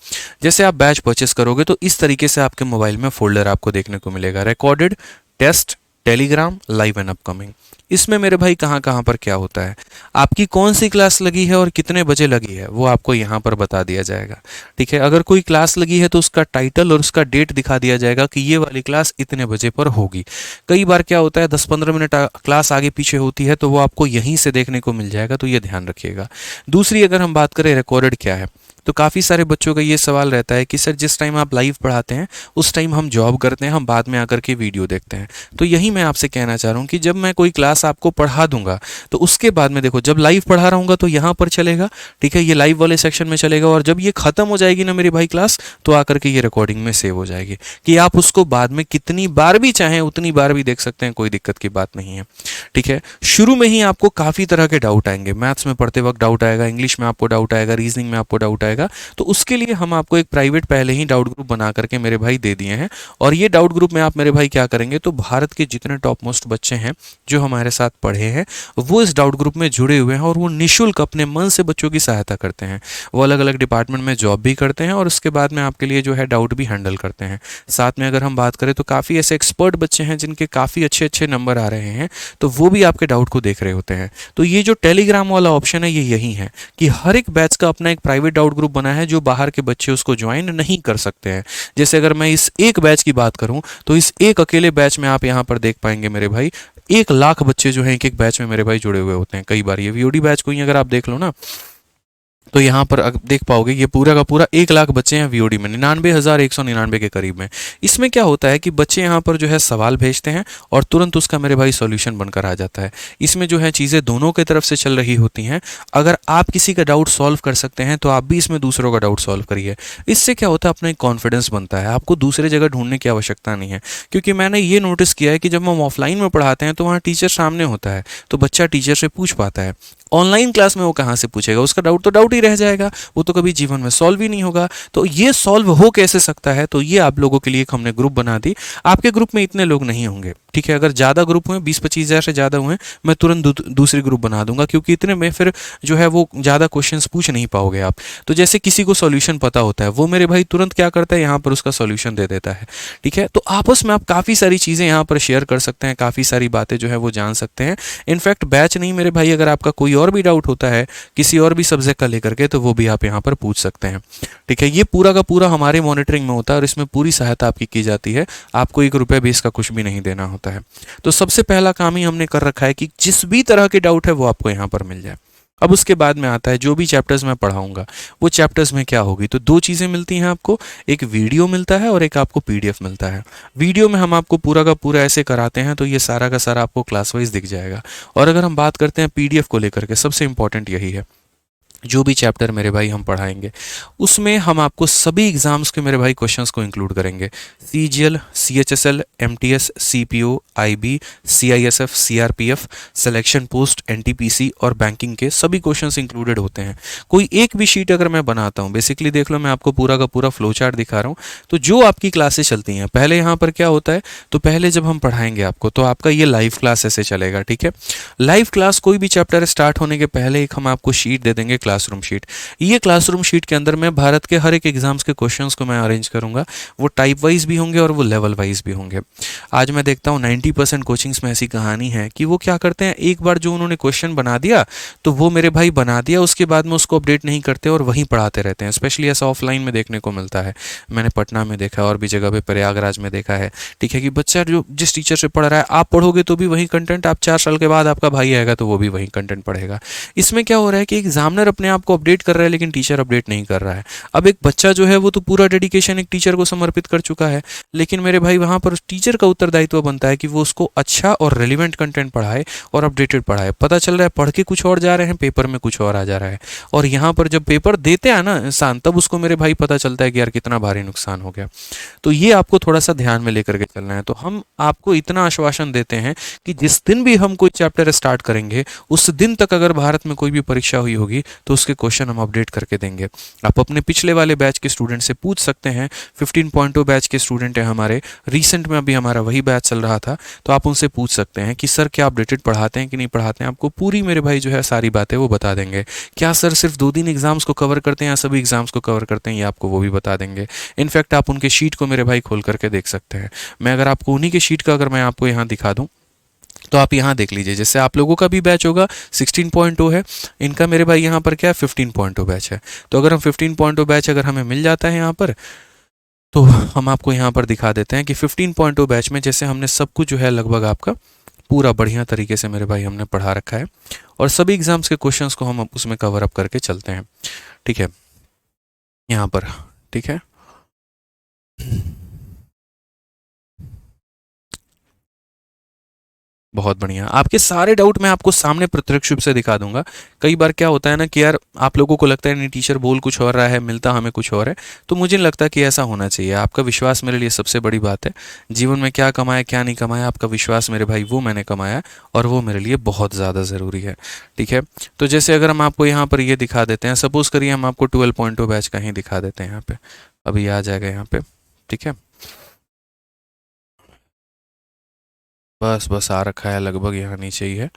जैसे आप बैच परचेस करोगे तो इस तरीके से आपके मोबाइल में फोल्डर आपको देखने को मिलेगा, recorded, test, Telegram, live and upcoming. इसमें मेरे भाई कहाँ कहाँ पर क्या होता है, आपकी कौन सी क्लास लगी है और कितने बजे लगी है, वो आपको यहाँ पर बता दिया जाएगा, ठीक है। अगर कोई क्लास लगी है तो उसका टाइटल और उसका डेट दिखा दिया जाएगा कि ये वाली क्लास इतने बजे पर होगी। कई बार क्या होता है 10-15 मिनट क्लास आगे पीछे होती है, तो वो आपको यहीं से देखने को मिल जाएगा, तो ये ध्यान रखिएगा। दूसरी अगर हम बात करें रिकॉर्डेड क्या है, तो काफ़ी सारे बच्चों का ये सवाल रहता है कि सर जिस टाइम आप लाइव पढ़ाते हैं उस टाइम हम जॉब करते हैं, हम बाद में आकर के वीडियो देखते हैं। तो यही मैं आपसे कहना चाह रहा हूँ कि जब मैं कोई क्लास आपको पढ़ा दूंगा तो उसके बाद में देखो, जब लाइव पढ़ा रहा हूँ तो यहाँ पर चलेगा, ठीक है, ये लाइव वाले सेक्शन में चलेगा, और जब ये खत्म हो जाएगी ना मेरी भाई क्लास, तो आकर के ये रिकॉर्डिंग में सेव हो जाएगी कि आप उसको बाद में कितनी बार भी चाहें उतनी बार भी देख सकते हैं, कोई दिक्कत की बात नहीं है, ठीक है। शुरू में ही आपको काफ़ी तरह के डाउट आएंगे, मैथ्स में पढ़ते वक्त डाउट आएगा, इंग्लिश में आपको डाउट आएगा, रीजनिंग में आपको डाउट आएगा। तो उसके लिए हम आपको एक प्राइवेट पहले ही डाउट ग्रुप बना करके मेरे भाई दे दिए हैं, और ये डाउट ग्रुप में आप मेरे भाई क्या करेंगे, तो भारत के जितने टॉप मोस्ट बच्चे हैं जो हमारे साथ पढ़े हैं वो इस डाउट ग्रुप में जुड़े हुए हैं, और वो निःशुल्क अपने मन से बच्चों की सहायता करते हैं। वो अलग अलग डिपार्टमेंट में जॉब भी करते हैं और उसके बाद में आपके लिए जो है डाउट भी हैंडल करते हैं। साथ में अगर हम बात करें तो काफ़ी ऐसे एक्सपर्ट बच्चे हैं जिनके काफ़ी अच्छे अच्छे नंबर आ रहे हैं, तो वो भी आपके डाउट को देख रहे होते हैं। तो ये जो टेलीग्राम वाला ऑप्शन है ये यही है कि हर एक बैच का अपना एक प्राइवेट डाउट ग्रुप बना है, जो बाहर के बच्चे उसको ज्वाइन नहीं कर सकते हैं। जैसे अगर मैं इस एक बैच की बात करूं तो इस एक अकेले बैच में आप यहां पर देख पाएंगे मेरे भाई 1 लाख बच्चे जो हैं एक एक बैच में मेरे भाई जुड़े हुए होते हैं। कई बार ये वीओडी बैच को ही अगर आप देख लो ना, तो यहाँ पर देख पाओगे ये पूरा का पूरा 1 लाख बच्चे हैं वीओडी में, 99,199 के करीब में। इसमें क्या होता है कि बच्चे यहाँ पर जो है सवाल भेजते हैं और तुरंत उसका मेरे भाई सॉल्यूशन बनकर आ जाता है। इसमें जो है चीज़ें दोनों की तरफ से चल रही होती हैं। अगर आप किसी का डाउट सॉल्व कर सकते हैं तो आप भी इसमें दूसरों का डाउट सॉल्व करिए। इससे क्या होता है, अपना एक कॉन्फिडेंस बनता है, आपको दूसरे जगह ढूंढने की आवश्यकता नहीं है। क्योंकि मैंने ये नोटिस किया है कि जब हम ऑफलाइन में पढ़ाते हैं तो वहाँ टीचर सामने होता है, तो बच्चा टीचर से पूछ पाता है। ऑनलाइन क्लास में वो कहाँ से पूछेगा, उसका डाउट तो डाउट ही रह जाएगा, वो तो कभी जीवन में सॉल्व ही नहीं होगा। तो ये सॉल्व हो कैसे सकता है, तो ये आप लोगों के लिए एक हमने ग्रुप बना दी। आपके ग्रुप में इतने लोग नहीं होंगे, ठीक है। अगर ज़्यादा ग्रुप हुए, 20-25 हज़ार से ज़्यादा हुए, मैं तुरंत दूसरी ग्रुप बना दूंगा, क्योंकि इतने में फिर जो है वो ज़्यादा क्वेश्चंस पूछ नहीं पाओगे आप। तो जैसे किसी को सॉल्यूशन पता होता है, वो मेरे भाई तुरंत क्या करता है, यहाँ पर उसका सॉल्यूशन दे देता है, ठीक है। तो आपस में आप काफ़ी सारी चीज़ें यहाँ पर शेयर कर सकते हैं, काफ़ी सारी बातें जो है वो जान सकते हैं। इनफैक्ट बैच नहीं मेरे भाई, अगर आपका कोई और भी डाउट होता है किसी और भी सब्जेक्ट का लेकर के, तो वो भी आप यहाँ पर पूछ सकते हैं, ठीक है। ये पूरा का पूरा हमारे मॉनिटरिंग में होता है और इसमें पूरी सहायता आपकी की जाती है। आपको 1 रुपये भी इसका कुछ भी नहीं देना होता है। तो सबसे पहला काम ही हमने कर रखा है कि जिस भी तरह के डाउट है वो आपको यहाँ पर मिल जाए। अब उसके बाद में आता है जो भी चैप्टर्स मैं पढ़ाऊंगा वो चैप्टर्स में क्या होगी, तो 2 चीज़ें मिलती हैं आपको, एक वीडियो मिलता है और एक आपको पीडीएफ मिलता है। वीडियो में हम आपको पूरा का पूरा ऐसे कराते हैं तो ये सारा का सारा आपको क्लास वाइज दिख जाएगा। और अगर हम बात करते हैं पीडीएफ को लेकर के, सबसे इंपॉर्टेंट यही है, जो भी चैप्टर मेरे भाई हम पढ़ाएंगे उसमें हम आपको सभी एग्जाम्स के मेरे भाई क्वेश्चंस को इंक्लूड करेंगे। CGL, CHSL, MTS, CPO, IB, CISF, CRPF, selection post, NTPC और बैंकिंग के सभी क्वेश्चंस इंक्लूडेड होते हैं। कोई एक भी शीट अगर मैं बनाता हूँ, बेसिकली देख लो मैं आपको पूरा का पूरा फ्लो चार्ट दिखा रहा हूँ। तो जो आपकी क्लासेस चलती हैं, पहले यहाँ पर क्या होता है, तो पहले जब हम पढ़ाएंगे आपको तो आपका ये लाइव क्लास ऐसे चलेगा, ठीक है। लाइव क्लास कोई भी चैप्टर स्टार्ट होने के पहले एक हम आपको शीट दे देंगे, क्लासरूम शीट। ये क्लासरूम शीट के अंदर मैं भारत के हर एक एग्जाम्स के क्वेश्चंस को मैं अरेंज करूंगा। वो टाइप वाइज भी होंगे और वो लेवल वाइज भी होंगे। आज मैं देखता हूँ 90% कोचिंग्स में ऐसी कहानी है कि वो क्या करते हैं, एक बार जो उन्होंने क्वेश्चन बना दिया तो वो मेरे भाई बना दिया, उसके बाद में उसको अपडेट नहीं करते और वहीं पढ़ाते रहते हैं। स्पेशली ऐसा ऑफलाइन में देखने को मिलता है, मैंने पटना में देखा और भी जगह पे, प्रयागराज में देखा है, ठीक है। कि बच्चा जो जिस टीचर से पढ़ रहा है, आप पढ़ोगे तो भी वही कंटेंट, आप 4 साल के बाद आपका भाई आएगा तो वो भी वही कंटेंट पढ़ेगा। इसमें क्या हो रहा है कि एग्जामिनर अपने आप को अपडेट कर रहा है लेकिन टीचर अपडेट नहीं कर रहा है। अब एक बच्चा जो है वो तो पूरा डेडिकेशन एक टीचर को समर्पित कर चुका है, लेकिन मेरे भाई वहां पर टीचर का उत्तरदायित्व बनता है कि वो उसको अच्छा और रेलिवेंट कंटेंट पढ़ाए और अपडेटेड पढ़ाए। पता चल रहा है पढ़ के कुछ और जा रहे हैं, पेपर में कुछ और आ जा रहा है, और यहाँ पर जब पेपर देते हैं ना इंसान, तब उसको मेरे भाई पता चलता है कि यार कितना भारी नुकसान हो गया। तो ये आपको थोड़ा सा ध्यान में लेकर के चलना है। तो हम आपको इतना आश्वासन देते हैं कि जिस दिन भी हम कोई चैप्टर स्टार्ट करेंगे उस दिन तक अगर भारत में कोई भी परीक्षा हुई होगी तो उसके क्वेश्चन हम अपडेट करके देंगे। आप अपने पिछले वाले बैच के स्टूडेंट से पूछ सकते हैं, 15.0 बैच के स्टूडेंट हैं हमारे, रिसेंट में अभी हमारा वही बैच चल रहा था, तो आप उनसे पूछ सकते हैं कि सर क्या अपडेटेड पढ़ाते हैं कि नहीं पढ़ाते हैं। आपको पूरी मेरे भाई जो है सारी बातें वो बता देंगे। क्या सर सिर्फ 2 दिन एग्जाम्स को कवर करते हैं या सभी एग्जाम्स को कवर करते हैं, ये आपको वो भी बता देंगे। इनफैक्ट आप उनके शीट को मेरे भाई खोल करके देख सकते हैं। मैं अगर आपको उन्हीं के शीट का अगर मैं आपको यहाँ दिखा दूँ तो आप यहाँ देख लीजिए, जैसे आप लोगों का भी बैच होगा 16.0 है, इनका मेरे भाई यहाँ पर क्या है 15.0 बैच है। तो अगर हम 15.0 बैच अगर हमें मिल जाता है यहाँ पर, तो हम आपको यहाँ पर दिखा देते हैं कि 15.0 बैच में जैसे हमने सब कुछ जो है लगभग आपका पूरा बढ़िया तरीके से मेरे भाई हमने पढ़ा रखा है और सभी एग्जाम्स के क्वेश्चंस को हम उसमें कवर अप करके चलते हैं, ठीक है। यहाँ पर ठीक है, बहुत बढ़िया। आपके सारे डाउट मैं आपको सामने प्रत्यक्ष रूप से दिखा दूंगा। कई बार क्या होता है ना कि यार आप लोगों को लगता है नहीं टीचर बोल कुछ और रहा है, मिलता हमें कुछ और है, तो मुझे नहीं लगता कि ऐसा होना चाहिए। आपका विश्वास मेरे लिए सबसे बड़ी बात है। जीवन में क्या कमाया क्या नहीं कमाया, आपका विश्वास मेरे भाई वो मैंने कमाया और वो मेरे लिए बहुत ज़्यादा ज़रूरी है, ठीक है। तो जैसे अगर हम आपको यहाँ पर ये दिखा देते हैं, सपोज करिए हम आपको 12.0 बैच का ही दिखा देते हैं, यहाँ पे अभी आ जाएगा यहाँ पे, ठीक है। बस बस आ रखा है लगभग यहाँ नीचे ही है,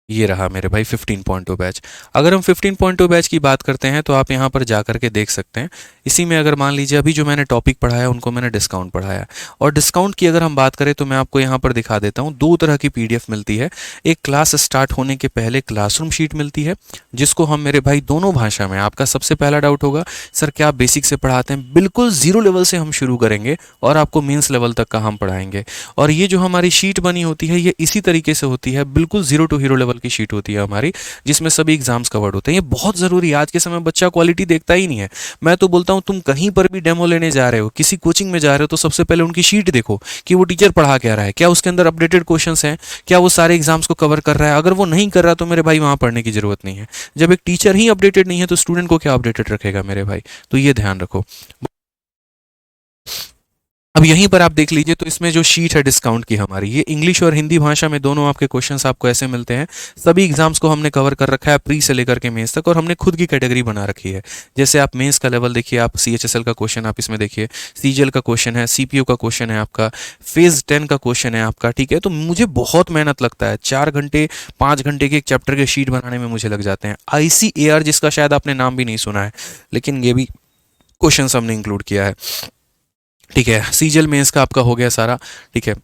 ये रहा मेरे भाई 15.0 बैच। अगर हम 15.0 बैच की बात करते हैं तो आप यहाँ पर जा कर के देख सकते हैं। इसी में अगर मान लीजिए अभी जो मैंने टॉपिक पढ़ाया उनको मैंने डिस्काउंट पढ़ाया, और डिस्काउंट की अगर हम बात करें तो मैं आपको यहाँ पर दिखा देता हूँ। 2 तरह की पीडीएफ मिलती है। एक क्लास स्टार्ट होने के पहले क्लासरूम शीट मिलती है, जिसको हम मेरे भाई दोनों भाषा में, आपका सबसे पहला डाउट होगा सर क्या आप बेसिक से पढ़ाते हैं, बिल्कुल 0 लेवल से हम शुरू करेंगे और आपको मीन्स लेवल तक का हम पढ़ाएंगे। और ये जो हमारी शीट बनी होती है ये इसी तरीके से होती है, बिल्कुल 0 to हीरो लेवल लेवल की शीट होती है हमारी, जिसमें सभी एग्जाम्स कवर्ड होते हैं। ये बहुत ज़रूरी है, आज के समय बच्चा क्वालिटी देखता ही नहीं है। मैं तो बोलता हूँ तुम कहीं पर भी डेमो लेने जा रहे हो, किसी कोचिंग में जा रहे हो, तो सबसे पहले उनकी शीट देखो कि वो टीचर पढ़ा क्या रहा है, क्या उसके अंदर अपडेटेड क्वेश्चंस हैं, क्या वो सारे एग्जाम्स को कवर कर रहा है। अगर वो नहीं कर रहा तो मेरे भाई वहाँ पढ़ने की जरूरत नहीं है। जब एक टीचर ही अपडेटेड नहीं है तो स्टूडेंट को क्या अपडेटेड रखेगा मेरे भाई। तो ये ध्यान रखो। अब यहीं पर आप देख लीजिए, तो इसमें जो शीट है डिस्काउंट की हमारी, ये इंग्लिश और हिंदी भाषा में दोनों आपके क्वेश्चंस आपको ऐसे मिलते हैं। सभी एग्जाम्स को हमने कवर कर रखा है, प्री से लेकर के मेंस तक, और हमने खुद की कैटेगरी बना रखी है। जैसे आप मेंस का लेवल देखिए, आप CHSL का क्वेश्चन आप इसमें देखिए, CGL का क्वेश्चन है, CPO का क्वेश्चन है आपका, फेज 10 का क्वेश्चन है आपका। ठीक है, तो मुझे बहुत मेहनत लगता है, 4 घंटे 5 घंटे के एक चैप्टर के शीट बनाने में मुझे लग जाते हैं। ICAR, जिसका शायद आपने नाम भी नहीं सुना है, लेकिन ये भी क्वेश्चन हमने इंक्लूड किया है। ठीक है, सीजल मेंस का आपका हो गया सारा। ठीक है,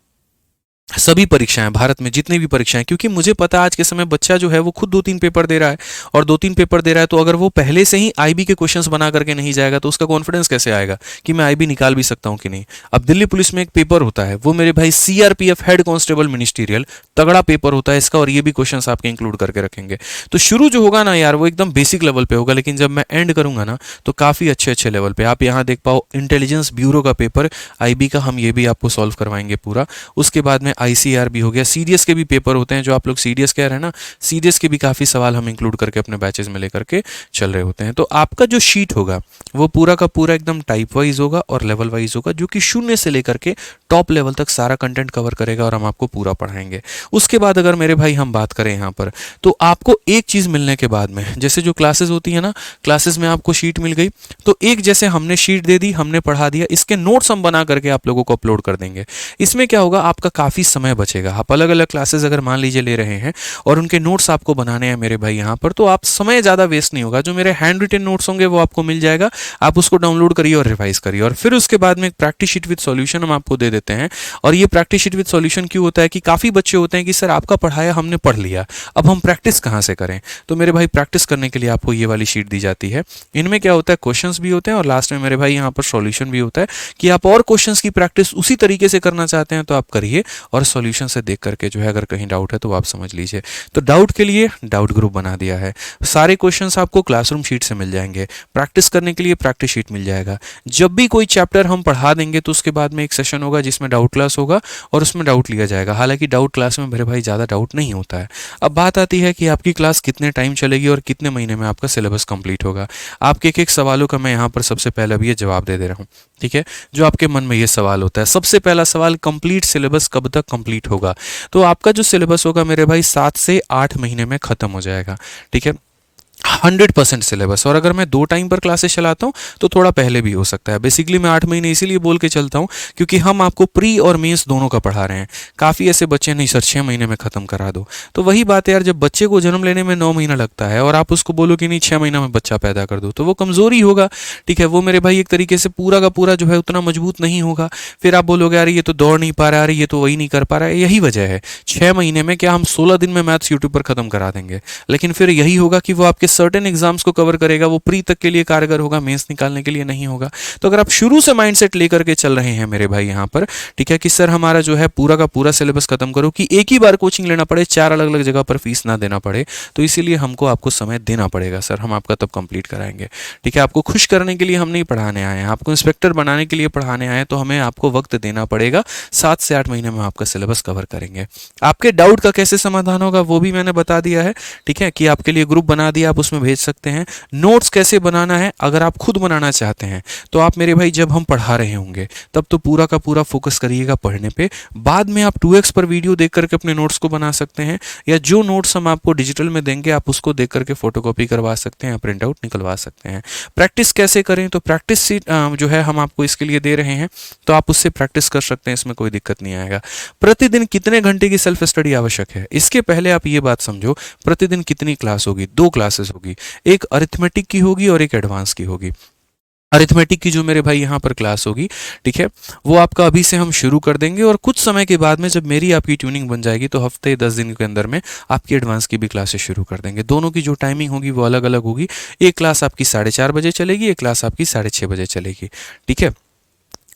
सभी परीक्षाएं भारत में जितनी भी परीक्षाएं, क्योंकि मुझे पता है आज के समय बच्चा जो है वो खुद 2-3 पेपर दे रहा है, और 2-3 पेपर दे रहा है, तो अगर वो पहले से ही IB के क्वेश्चंस बना करके नहीं जाएगा तो उसका कॉन्फिडेंस कैसे आएगा कि मैं IB निकाल भी सकता हूं कि नहीं। अब दिल्ली पुलिस में एक पेपर होता है, वो मेरे भाई CRPF हेड कांस्टेबल मिनिस्टीरियल, तगड़ा पेपर होता है इसका, और ये भी क्वेश्चंस आपके इंक्लूड करके रखेंगे। तो शुरू जो होगा ना यार, वो एकदम बेसिक लेवल पे होगा, लेकिन जब मैं एंड करूंगा ना तो काफी अच्छे अच्छे लेवल पे आप यहाँ देख पाओ। इंटेलिजेंस ब्यूरो का पेपर IB का, हम ये भी आपको सॉल्व करवाएंगे पूरा। उसके बाद में ICAR भी हो गया। CDS के भी पेपर होते हैं, जो आप लोग CDS कह रहे हैं ना, CDS के भी काफी सवाल हम इंक्लूड करके अपने बैचेस में लेकर के चल रहे होते हैं। तो आपका जो शीट होगा वो पूरा का पूरा एकदम टाइप वाइज होगा और लेवल वाइज होगा, जो कि 0 से लेकर के टॉप लेवल तक सारा कंटेंट कवर करेगा, और हम आपको पूरा पढ़ाएंगे। उसके बाद अगर मेरे भाई हम बात करें यहाँ पर, तो आपको एक चीज मिलने के बाद में, जैसे जो क्लासेस होती है ना, क्लासेस में आपको शीट मिल गई, तो एक जैसे हमने शीट दे दी, हमने पढ़ा दिया, इसके नोट्स हम बना करके आप लोगों को अपलोड कर देंगे। इसमें क्या होगा, आपका काफी समय बचेगा। आप अलग अलग क्लासेस अगर मान लीजिए ले रहे हैं और उनके नोट्स आपको बनाने हैं मेरे भाई यहाँ पर, तो आप समय ज़्यादा वेस्ट नहीं होगा। जो मेरे हैंड रिटन नोट्स होंगे वो आपको मिल जाएगा, आप उसको डाउनलोड करिए और रिवाइज करिए, और फिर उसके बाद में एक प्रैक्टिस शीट विद सॉल्यूशन हम आपको दे देते हैं। और ये प्रैक्टिस शीट विद सॉल्यूशन क्यों होता है कि काफ़ी बच्चे होते हैं कि सर आपका पढ़ाया हमने पढ़ लिया, अब हम प्रैक्टिस कहाँ से करें। तो मेरे भाई प्रैक्टिस करने के लिए आपको ये वाली शीट दी जाती है। इनमें क्या होता है, क्वेश्चंस भी होते हैं और लास्ट में मेरे भाई यहाँ पर सॉल्यूशन भी होता है, कि आप और क्वेश्चंस की प्रैक्टिस उसी तरीके से करना चाहते हैं तो आप करिए, और सॉल्यूशन से देख करके जो है अगर कहीं डाउट है तो आप समझ लीजिए। तो डाउट के लिए डाउट ग्रुप बना दिया है, सारे क्वेश्चंस आपको क्लासरूम शीट से मिल जाएंगे, प्रैक्टिस करने के लिए प्रैक्टिस शीट मिल जाएगा। जब भी कोई चैप्टर हम पढ़ा देंगे तो उसके बाद में एक सेशन होगा जिसमें डाउट क्लास होगा, और उसमें डाउट लिया जाएगा। हालांकि डाउट क्लास में मेरे भाई ज़्यादा डाउट नहीं होता है। अब बात आती है कि आपकी क्लास कितने टाइम चलेगी और कितने महीने में आपका सिलेबस कंप्लीट होगा। आपके एक एक सवालों का मैं यहाँ पर सबसे पहले अभी ये जवाब दे रहा हूँ। ठीक है, जो आपके मन में ये सवाल होता है, सबसे पहला सवाल, कंप्लीट सिलेबस कब तक कंप्लीट होगा। तो आपका जो सिलेबस होगा मेरे भाई 7 से 8 महीने में खत्म हो जाएगा। ठीक है, 100% सिलेबस। और अगर मैं 2 टाइम पर क्लासेस चलाता हूँ तो थोड़ा पहले भी हो सकता है। बेसिकली मैं 8 महीने इसीलिए बोल के चलता हूँ क्योंकि हम आपको प्री और मेंस दोनों का पढ़ा रहे हैं। काफ़ी ऐसे बच्चे नहीं सर 6 महीने में ख़त्म करा दो, तो वही बात है यार, जब बच्चे को जन्म लेने में 9 महीना लगता है और आप उसको बोलो कि नहीं 6 महीना में बच्चा पैदा कर दो, तो वो कमज़ोरी होगा। ठीक है, वो मेरे भाई एक तरीके से पूरा का पूरा जो है उतना मजबूत नहीं होगा। फिर आप बोलोगे यार ये तो दौड़ नहीं पा रहा है, ये तो वही नहीं कर पा रहा है। यही वजह है, 6 महीने में क्या हम 16 दिन में मैथ्स यूट्यूब पर ख़त्म करा देंगे, लेकिन फिर यही होगा कि वो आपके सर्टेन एग्जाम्स को कवर करेगा, वो प्री तक के लिए कारगर होगा, मेंस निकालने के लिए नहीं होगा। तो अगर आप शुरू से माइंडसेट लेकर के चल रहे हैं मेरे भाई यहाँ पर, ठीक है, कि सर हमारा जो है पूरा का पूरा सिलेबस खत्म करो, कि एक ही बार कोचिंग लेना पड़े, 4 अलग अलग जगह पर फीस ना देना पड़े, तो इसीलिए हमको आपको समय देना पड़ेगा सर, हम आपका तब कंप्लीट कराएंगे। ठीक है, आपको खुश करने के लिए हम नहीं पढ़ाने आए हैं, आपको इंस्पेक्टर बनाने के लिए पढ़ाने आए हैं, तो हमें आपको वक्त देना पड़ेगा। 7 से 8 महीने में आपका सिलेबस कवर करेंगे। आपके डाउट का कैसे समाधान होगा वो भी मैंने बता दिया है। ठीक है, कि आपके लिए ग्रुप बना दिया, आप उसमें भेज सकते हैं। नोट्स कैसे बनाना है, अगर आप खुद बनाना चाहते हैं तो आप मेरे भाई जब हम पढ़ा रहे होंगे तब तो पूरा का पूरा फोकस करिएगा पढ़ने पे। बाद में आप 2x पर वीडियो देख करके अपने नोट्स को बना सकते हैं, या जो नोट्स हम आपको डिजिटल में देंगे आप उसको देख करके फोटोकॉपी करवा सकते हैं, प्रिंट आउट निकलवा सकते हैं। प्रैक्टिस कैसे करें, तो प्रैक्टिस सीट जो है हम आपको इसके लिए दे रहे हैं, तो आप उससे प्रैक्टिस कर सकते हैं, इसमें कोई दिक्कत नहीं आएगा। प्रतिदिन कितने घंटे की सेल्फ स्टडी आवश्यक है, इसके पहले आप ये बात समझो, प्रतिदिन कितनी क्लास होगी। 2 क्लासेस होगी, एक अरिथमेटिक की होगी और एक एडवांस की होगी। अरिथमेटिक की जो मेरे भाई यहाँ पर क्लास होगी, ठीक है, वो आपका अभी से हम शुरू कर देंगे, और कुछ समय के बाद में जब मेरी आपकी ट्यूनिंग बन जाएगी तो हफ्ते 10 दिन के अंदर में आपकी एडवांस की भी क्लासेस शुरू कर देंगे। दोनों की जो टाइमिंग होगी वो अलग अलग होगी। एक क्लास आपकी 4:30 बजे चलेगी, एक क्लास आपकी 6:30 बजे चलेगी। ठीक है,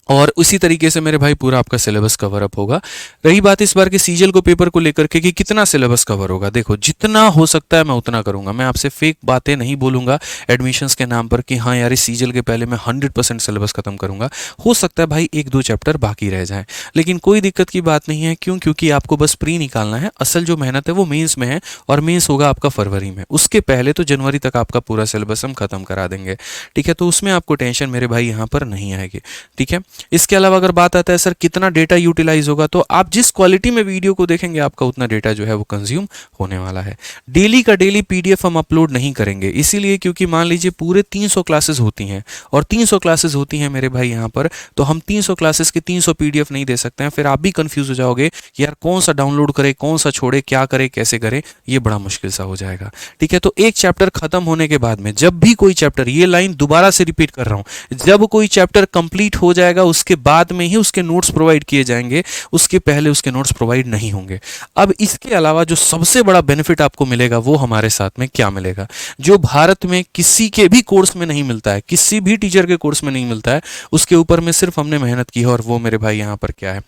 और उसी तरीके से मेरे भाई पूरा आपका सिलेबस कवर अप होगा। रही बात इस बार के सीजीएल को पेपर को लेकर के कि कितना सिलेबस कवर होगा, देखो जितना हो सकता है मैं उतना करूंगा। मैं आपसे फेक बातें नहीं बोलूंगा एडमिशन्स के नाम पर कि हाँ यार इस सीजीएल के पहले मैं 100% सिलेबस खत्म करूंगा। हो सकता है भाई एक दो चैप्टर बाकी रह जाएं, लेकिन कोई दिक्कत की बात नहीं है। क्यों? क्योंकि आपको बस प्री निकालना है। असल जो मेहनत है वो मेंस में है, और मेंस होगा आपका फरवरी में। उसके पहले तो जनवरी तक आपका पूरा सिलेबस हम खत्म करा देंगे, ठीक है। तो उसमें आपको टेंशन मेरे भाई यहाँ पर नहीं आएगी, ठीक है। इसके अलावा अगर बात आता है सर कितना डेटा यूटिलाइज होगा, तो आप जिस क्वालिटी में वीडियो को देखेंगे आपका उतना डेटा जो है वो कंज्यूम होने वाला है। डेली का डेली पीडीएफ हम अपलोड नहीं करेंगे, इसीलिए क्योंकि मान लीजिए पूरे 300 क्लासेस होती हैं, और 300 क्लासेस होती हैं मेरे भाई यहाँ पर, तो हम 300 क्लासेस के 300 पीडीएफ नहीं दे सकते हैं। फिर आप भी कंफ्यूज हो जाओगे कि यार कौन सा डाउनलोड करें, कौन सा छोड़े, क्या करें, कैसे करें, ये बड़ा मुश्किल सा हो जाएगा, ठीक है। तो एक चैप्टर खत्म होने के बाद में जब भी कोई चैप्टर, ये लाइन दोबारा से रिपीट कर रहा हूं, जब कोई चैप्टर कंप्लीट हो जाएगा उसके बाद में ही उसके नोट्स प्रोवाइड किए जाएंगे, उसके पहले उसके नोट्स प्रोवाइड नहीं होंगे। अब इसके अलावा जो सबसे बड़ा बेनिफिट आपको मिलेगा वो हमारे साथ में क्या मिलेगा, जो भारत में किसी के भी कोर्स में नहीं मिलता है, किसी भी टीचर के कोर्स में नहीं मिलता है, उसके ऊपर में सिर्फ हमने मेहनत की है। और वो मेरे भाई यहाँ पर क्या है,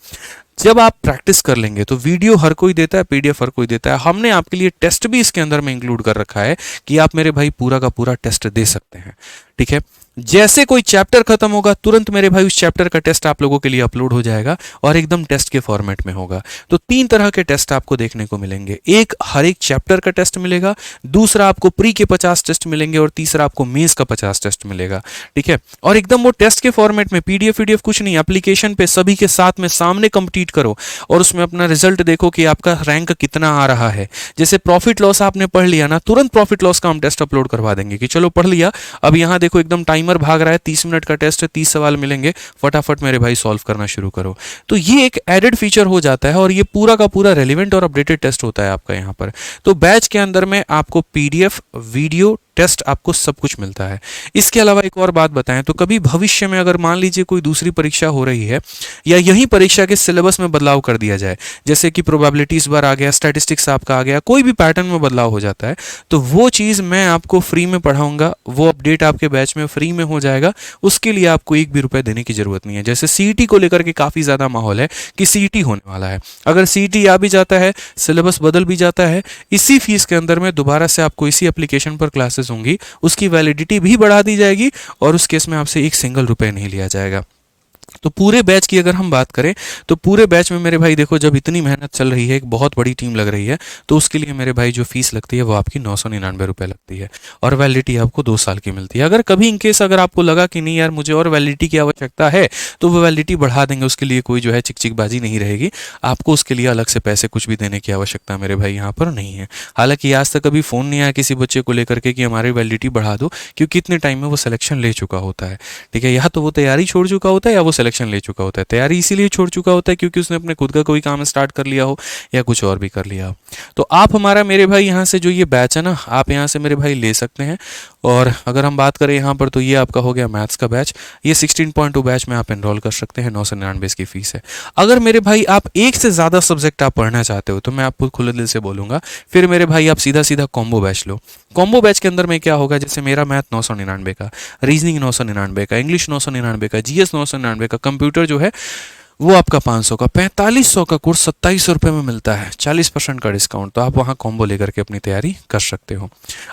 जब आप प्रैक्टिस कर लेंगे तो वीडियो हर कोई देता है, पीडीएफ हर कोई देता है, हमने आपके लिए टेस्ट भी इसके अंदर में इंक्लूड कर रखा है कि आप मेरे भाई पूरा का पूरा टेस्ट दे सकते हैं, ठीक है। जैसे कोई चैप्टर खत्म होगा तुरंत मेरे भाई उस चैप्टर का टेस्ट आप लोगों के लिए अपलोड हो जाएगा, और एकदम टेस्ट के फॉर्मेट में होगा। तो 3 तरह के टेस्ट आपको देखने को मिलेंगे, एक हर एक चैप्टर का टेस्ट मिलेगा, दूसरा आपको प्री के 50 टेस्ट मिलेंगे, और तीसरा आपको मेंस का 50 टेस्ट मिलेगा, ठीक है। और एकदम वो टेस्ट के फॉर्मेट में, पीडीएफ पीडीएफ कुछ नहीं, एप्लीकेशन पे सभी के साथ में सामने कंप्लीट करो और उसमें अपना रिजल्ट देखो कि आपका रैंक कितना आ रहा है। जैसे प्रॉफिट लॉस आपने पढ़ लिया ना, तुरंत प्रॉफिट लॉस का हम टेस्ट अपलोड करवा देंगे कि चलो पढ़ लिया, अब यहां देखो एकदम टाइमर भाग रहा है, 30 मिनट का टेस्ट है, 30 सवाल मिलेंगे, फटाफट मेरे भाई सॉल्व करना शुरू करो। तो ये एक एडेड फीचर हो जाता है, और ये पूरा का पूरा रेलिवेंट और अपडेटेड टेस्ट होता है आपका यहाँ पर। तो बैच के अंदर में आपको पीडीएफ, वीडियो, टेस्ट, आपको सब कुछ मिलता है। इसके अलावा एक और बात बताएं तो कभी भविष्य में अगर मान लीजिए कोई दूसरी परीक्षा हो रही है, या यही परीक्षा के सिलेबस में बदलाव कर दिया जाए, जैसे कि प्रोबेबिलिटी इस बार आ गया, स्टैटिस्टिक्स आपका आ गया, कोई भी पैटर्न में बदलाव हो जाता है, तो वो चीज़ मैं आपको फ्री में पढ़ाऊंगा, वो अपडेट आपके बैच में फ्री में हो जाएगा। उसके लिए आपको एक भी रुपए देने की जरूरत नहीं है। जैसे सीईटी को लेकर के काफ़ी ज़्यादा माहौल है कि सीईटी होने वाला है, अगर सीईटी आ भी जाता है, सिलेबस बदल भी जाता है, इसी फीस के अंदर में दोबारा से आपको इसी एप्लीकेशन पर क्लासेस होंगी, उसकी वैलिडिटी भी बढ़ा दी जाएगी, और उस केस में आपसे एक सिंगल रुपए नहीं लिया जाएगा। तो पूरे बैच की अगर हम बात करें तो पूरे बैच में मेरे भाई देखो, जब इतनी मेहनत चल रही है, एक बहुत बड़ी टीम लग रही है, तो उसके लिए मेरे भाई जो फीस लगती है वो आपकी 999 रुपये लगती है, और वैलिडिटी आपको 2 साल की मिलती है। अगर कभी इनकेस अगर आपको लगा कि नहीं यार मुझे और वैलिडिटी की आवश्यकता है, तो वो वैलिडिटी बढ़ा देंगे, उसके लिए कोई जो है चिकचिकबाजी नहीं रहेगी। आपको उसके लिए अलग से पैसे कुछ भी देने की आवश्यकता मेरे भाई यहाँ पर नहीं है। हालांकि आज तक कभी फ़ोन नहीं आया किसी बच्चे को लेकर के कि हमारी वैलिडिटी बढ़ा दो, क्योंकि इतने टाइम में वो सिलेक्शन ले चुका होता है, ठीक है। या तो वो तैयारी छोड़ चुका होता है या वो सिलेक्शन ले चुका होता है। तैयारी इसीलिए छोड़ चुका होता है क्योंकि उसने अपने खुद का कोई काम स्टार्ट कर लिया हो, या कुछ और भी कर लिया हो। तो आप हमारा मेरे भाई यहाँ से जो ये बैच है ना, आप यहाँ से मेरे भाई ले सकते हैं। और अगर हम बात करें यहाँ पर, तो ये आपका हो गया मैथ्स का बैच, ये 16.2 बैच में आप एनरोल कर सकते हैं, 999 इसकी फीस है। अगर मेरे भाई आप एक से ज़्यादा सब्जेक्ट आप पढ़ना चाहते हो, तो मैं आपको खुले दिल से बोलूँगा फिर मेरे भाई आप सीधा सीधा कॉम्बो बैच लो। कॉम्बो बैच के अंदर में क्या होगा, जैसे मेरा मैथ 999 का, रीजनिंग 999 का, इंग्लिश 999 का, जीएस 999 का, कंप्यूटर जो है वो आपका 500 का, 4500 का कोर्स 2700 रुपये में मिलता है, 40% का डिस्काउंट। तो आप वहाँ कॉम्बो लेकर के अपनी तैयारी कर सकते हो।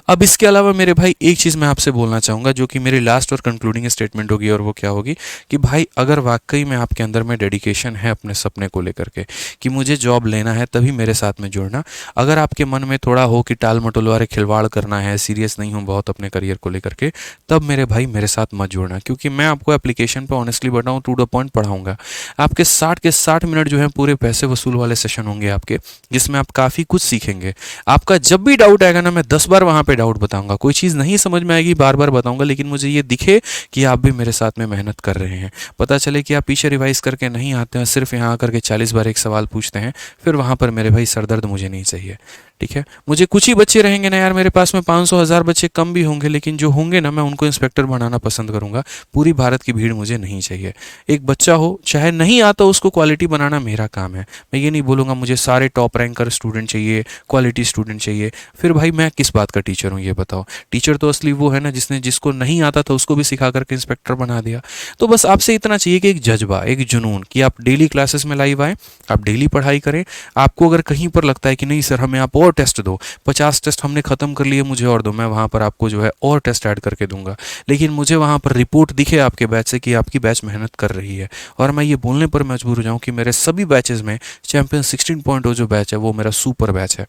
अब इसके अलावा मेरे भाई एक चीज़ मैं आपसे बोलना चाहूँगा, जो कि मेरी लास्ट और कंक्लूडिंग स्टेटमेंट होगी, और वो क्या होगी कि भाई अगर वाकई में आपके अंदर में डेडिकेशन है अपने सपने को लेकर के कि मुझे जॉब लेना है, तभी मेरे साथ में जुड़ना। अगर आपके मन में थोड़ा हो कि टाल मटोल वाले खिलवाड़ करना है, सीरियस नहीं हूँ बहुत अपने करियर को लेकर के, तब मेरे भाई मेरे साथ मत जुड़ना, क्योंकि मैं आपको एप्लीकेशन पर ऑनेस्टली बताऊँ, टू द पॉइंट पढ़ाऊँगा। आपके 60 के 60 मिनट जो है पूरे पैसे वसूल वाले सेशन होंगे आपके, जिसमें आप काफ़ी कुछ सीखेंगे। आपका जब भी डाउट आएगा ना, मैं 10 बार वहाँ पे डाउट बताऊंगा, कोई चीज़ नहीं समझ में आएगी बार बार बताऊंगा, लेकिन मुझे ये दिखे कि आप भी मेरे साथ में मेहनत कर रहे हैं। पता चले कि आप पीछे रिवाइज करके नहीं आते हैं, सिर्फ यहाँ आकर के 40 बार एक सवाल पूछते हैं, फिर वहाँ पर मेरे भाई सरदर्द मुझे नहीं चाहिए, ठीक है, मुझे कुछ ही बच्चे रहेंगे ना यार मेरे पास में, 500 1000 बच्चे कम भी होंगे, लेकिन जो होंगे ना मैं उनको इंस्पेक्टर बनाना पसंद करूंगा। पूरी भारत की भीड़ मुझे नहीं चाहिए। एक बच्चा हो चाहे नहीं आता, उसको क्वालिटी बनाना मेरा काम है। मैं ये नहीं बोलूँगा मुझे सारे टॉप रैंकर स्टूडेंट चाहिए, क्वालिटी स्टूडेंट चाहिए। फिर भाई मैं किस बात का टीचर हूँ ये बताओ। टीचर तो असली वो है ना जिसने, जिसको नहीं आता था उसको भी सिखा करके इंस्पेक्टर बना दिया। तो बस आपसे इतना चाहिए कि एक जज्बा, एक जुनून, कि आप डेली क्लासेस में लाइव आएँ, आप डेली पढ़ाई करें। आपको अगर कहीं पर लगता है कि नहीं सर हमें आप और टेस्ट दो, 50 टेस्ट हमने ख़त्म कर लिए, मुझे और दो, मैं वहाँ पर आपको जो है और टेस्ट ऐड करके दूंगा। लेकिन मुझे वहाँ पर रिपोर्ट दिखे आपके बैच से कि आपकी बैच मेहनत कर रही है, और मैं ये बोलने पर मजबूर हो जाऊँ कि मेरे सभी बैचेस में चैंपियन 16.0 जो बैच है वो मेरा सुपर बैच है।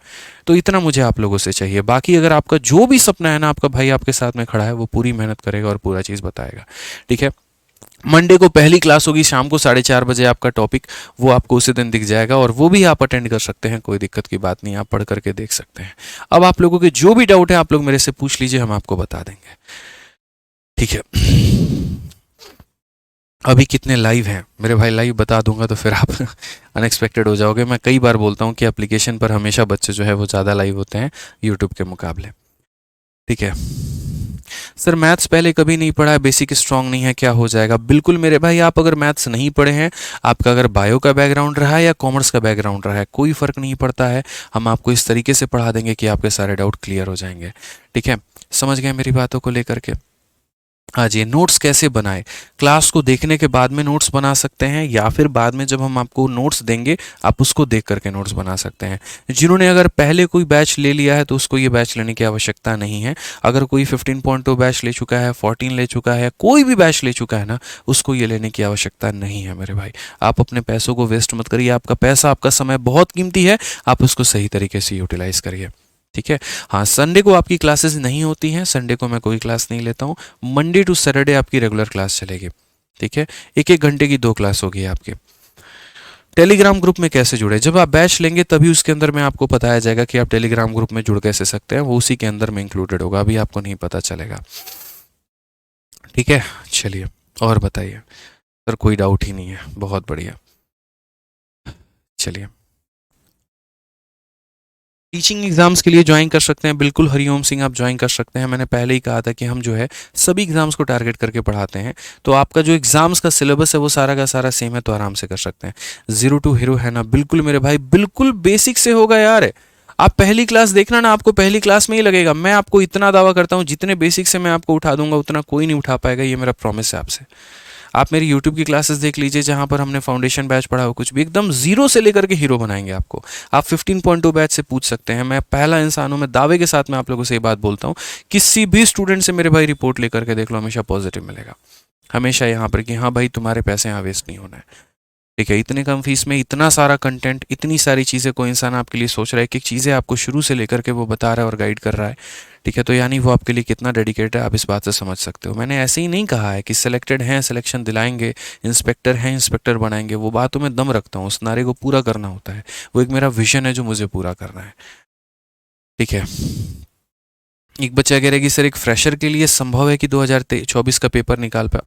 तो इतना मुझे आप लोगों से चाहिए। बाकी अगर आपका जो भी सपना है ना, आपका भाई आपके साथ में खड़ा है, वो पूरी मेहनत करेगा और पूरा चीज़ बताएगा। ठीक है, मंडे को पहली क्लास होगी शाम को 4:30 बजे। आपका टॉपिक वो आपको उसी दिन दिख जाएगा, और वो भी आप अटेंड कर सकते हैं, कोई दिक्कत की बात नहीं, आप पढ़ करके देख सकते हैं। अब आप लोगों के जो भी डाउट है आप लोग मेरे से पूछ लीजिए, हम आपको बता देंगे। ठीक है, अभी कितने लाइव हैं मेरे भाई? लाइव बता दूंगा तो फिर आप अनएक्सपेक्टेड हो जाओगे। मैं कई बार बोलता हूँ कि एप्लीकेशन पर हमेशा बच्चे जो है वो ज़्यादा लाइव होते हैं यूट्यूब के मुकाबले। ठीक है सर, मैथ्स पहले कभी नहीं पढ़ा है, बेसिक स्ट्रांग नहीं है, क्या हो जाएगा? बिल्कुल मेरे भाई, आप अगर मैथ्स नहीं पढ़े हैं, आपका अगर बायो का बैकग्राउंड रहा है या कॉमर्स का बैकग्राउंड रहा है, कोई फ़र्क नहीं पड़ता है। हम आपको इस तरीके से पढ़ा देंगे कि आपके सारे डाउट क्लियर हो जाएंगे। ठीक है, समझ गए मेरी बातों को लेकर के? हाँ जी, नोट्स कैसे बनाए? क्लास को देखने के बाद में नोट्स बना सकते हैं, या फिर बाद में जब हम आपको नोट्स देंगे आप उसको देख करके नोट्स बना सकते हैं। जिन्होंने अगर पहले कोई बैच ले लिया है तो उसको ये बैच लेने की आवश्यकता नहीं है। अगर कोई 15.2 बैच ले चुका है, 14 ले चुका है, कोई भी बैच ले चुका है ना, उसको ये लेने की आवश्यकता नहीं है मेरे भाई। आप अपने पैसों को वेस्ट मत करिए, आपका पैसा, आपका समय बहुत कीमती है, आप उसको सही तरीके से यूटिलाइज करिए। ठीक है, हाँ, संडे को आपकी क्लासेस नहीं होती हैं, संडे को मैं कोई क्लास नहीं लेता हूँ। मंडे टू सैटरडे आपकी रेगुलर क्लास चलेगी। ठीक है, 1-1 घंटे की 2 क्लास होगी आपकी। टेलीग्राम ग्रुप में कैसे जुड़े? जब आप बैच लेंगे तभी उसके अंदर में आपको बताया जाएगा कि आप टेलीग्राम ग्रुप में जुड़ कैसे सकते हैं, वो उसी के अंदर में इंक्लूडेड होगा, अभी आपको नहीं पता चलेगा। ठीक है, चलिए और बताइए सर। कोई डाउट ही नहीं है, बहुत बढ़िया। चलिए, टीचिंग एग्जाम्स के लिए ज्वाइन कर सकते हैं, बिल्कुल हरिओम सिंह, आप ज्वाइन कर सकते हैं। मैंने पहले ही कहा था कि हम जो है सभी एग्जाम्स को टारगेट करके पढ़ाते हैं, तो आपका जो एग्जाम्स का सिलेबस है वो सारा का सारा सेम है, तो आराम से कर सकते हैं। 0 to हीरो है ना? बिल्कुल मेरे भाई, बिल्कुल बेसिक से होगा यार। आप पहली क्लास देखना ना, आपको पहली क्लास में ही लगेगा। मैं आपको इतना दावा करता हूँ, जितने बेसिक से मैं आपको उठा दूंगा उतना कोई नहीं उठा पाएगा, ये मेरा प्रॉमिस है आपसे। आप मेरी यूट्यूब की क्लासेस देख लीजिए, जहाँ पर हमने फाउंडेशन बैच पढ़ा हो, कुछ भी एकदम जीरो से लेकर के हीरो बनाएंगे आपको। आप 15.2 बैच से पूछ सकते हैं, मैं पहला इंसान हूँ, मैं दावे के साथ मैं आप लोगों से ये बात बोलता हूँ, किसी भी स्टूडेंट से मेरे भाई रिपोर्ट लेकर के देख लो, हमेशा पॉजिटिव मिलेगा। हमेशा यहाँ पर कि हाँ भाई तुम्हारे पैसे यहाँ वेस्ट नहीं होना है। ठीक है, इतने कम फीस में इतना सारा कंटेंट, इतनी सारी चीज़ें कोई इंसान आपके लिए सोच रहा है, कि चीज़ें आपको शुरू से लेकर के वो बता रहा है और गाइड कर रहा है। ठीक है, तो यानी वो आपके लिए कितना डेडिकेटेड है, आप इस बात से समझ सकते हो। मैंने ऐसे ही नहीं कहा है कि सिलेक्टेड हैं सिलेक्शन दिलाएंगे, इंस्पेक्टर हैं इंस्पेक्टर बनाएंगे, वो बातों में दम रखता हूँ, उस नारे को पूरा करना होता है। वो एक मेरा विजन है जो मुझे पूरा करना है। ठीक है, एक बच्चा कह रहा है कि सर एक फ्रेशर के लिए संभव है कि 2024 का पेपर निकाल पाए?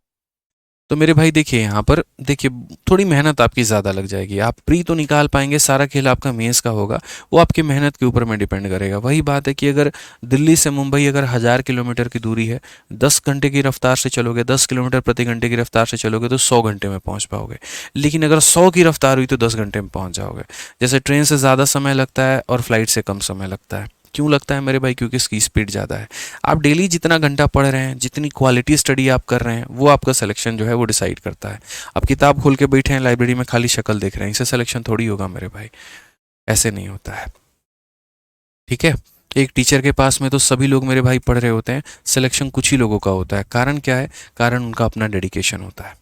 तो मेरे भाई देखिए, यहाँ पर देखिए, थोड़ी मेहनत आपकी ज़्यादा लग जाएगी। आप प्री तो निकाल पाएंगे, सारा खेल आपका मेंस का होगा, वो आपकी मेहनत के ऊपर में डिपेंड करेगा। वही बात है कि अगर दिल्ली से मुंबई अगर 1000 किलोमीटर की दूरी है, 10 घंटे की रफ्तार से चलोगे, 10 किलोमीटर प्रति घंटे की रफ्तार से चलोगे तो 100 घंटे में पहुँच पाओगे। लेकिन अगर 100 की रफ्तार हुई तो 10 घंटे में पहुँच जाओगे। जैसे ट्रेन से ज़्यादा समय लगता है और फ्लाइट से कम समय लगता है। क्यों लगता है मेरे भाई? क्योंकि इसकी स्पीड ज़्यादा है। आप डेली जितना घंटा पढ़ रहे हैं, जितनी क्वालिटी स्टडी आप कर रहे हैं, वो आपका सिलेक्शन जो है वो डिसाइड करता है। आप किताब खोल के बैठे हैं लाइब्रेरी में, खाली शक्ल देख रहे हैं, इससे सिलेक्शन थोड़ी होगा मेरे भाई, ऐसे नहीं होता है। ठीक है, एक टीचर के पास में तो सभी लोग मेरे भाई पढ़ रहे होते हैं, सिलेक्शन कुछ ही लोगों का होता है। कारण क्या है? कारण उनका अपना डेडिकेशन होता है।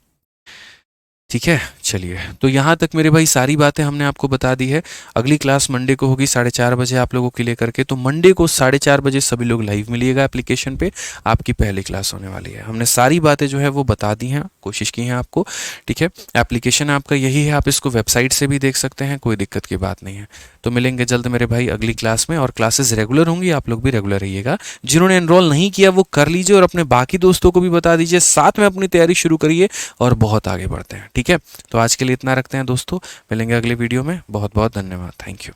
ठीक है, चलिए, तो यहाँ तक मेरे भाई सारी बातें हमने आपको बता दी है। अगली क्लास मंडे को होगी 4:30 बजे आप लोगों के लिए करके, तो मंडे को 4:30 बजे सभी लोग लाइव मिलिएगा एप्लीकेशन पे, आपकी पहली क्लास होने वाली है। हमने सारी बातें जो है वो बता दी हैं, कोशिश की हैं आपको। ठीक है, एप्लीकेशन आपका यही है, आप इसको वेबसाइट से भी देख सकते हैं, कोई दिक्कत की बात नहीं है। तो मिलेंगे जल्द मेरे भाई अगली क्लास में, और क्लासेस रेगुलर होंगी, आप लोग भी रेगुलर रहिएगा। जिन्होंने एनरोल नहीं किया वो कर लीजिए, और अपने बाकी दोस्तों को भी बता दीजिए, साथ में अपनी तैयारी शुरू करिए और बहुत आगे बढ़ते हैं। ठीक है, तो आज के लिए इतना रखते हैं दोस्तों, मिलेंगे अगले वीडियो में। बहुत बहुत धन्यवाद, थैंक यू।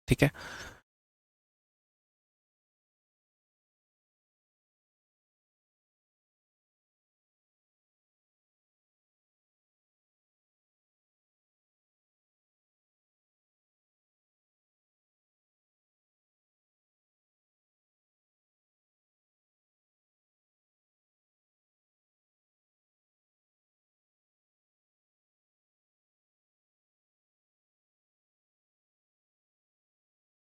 ठीक है।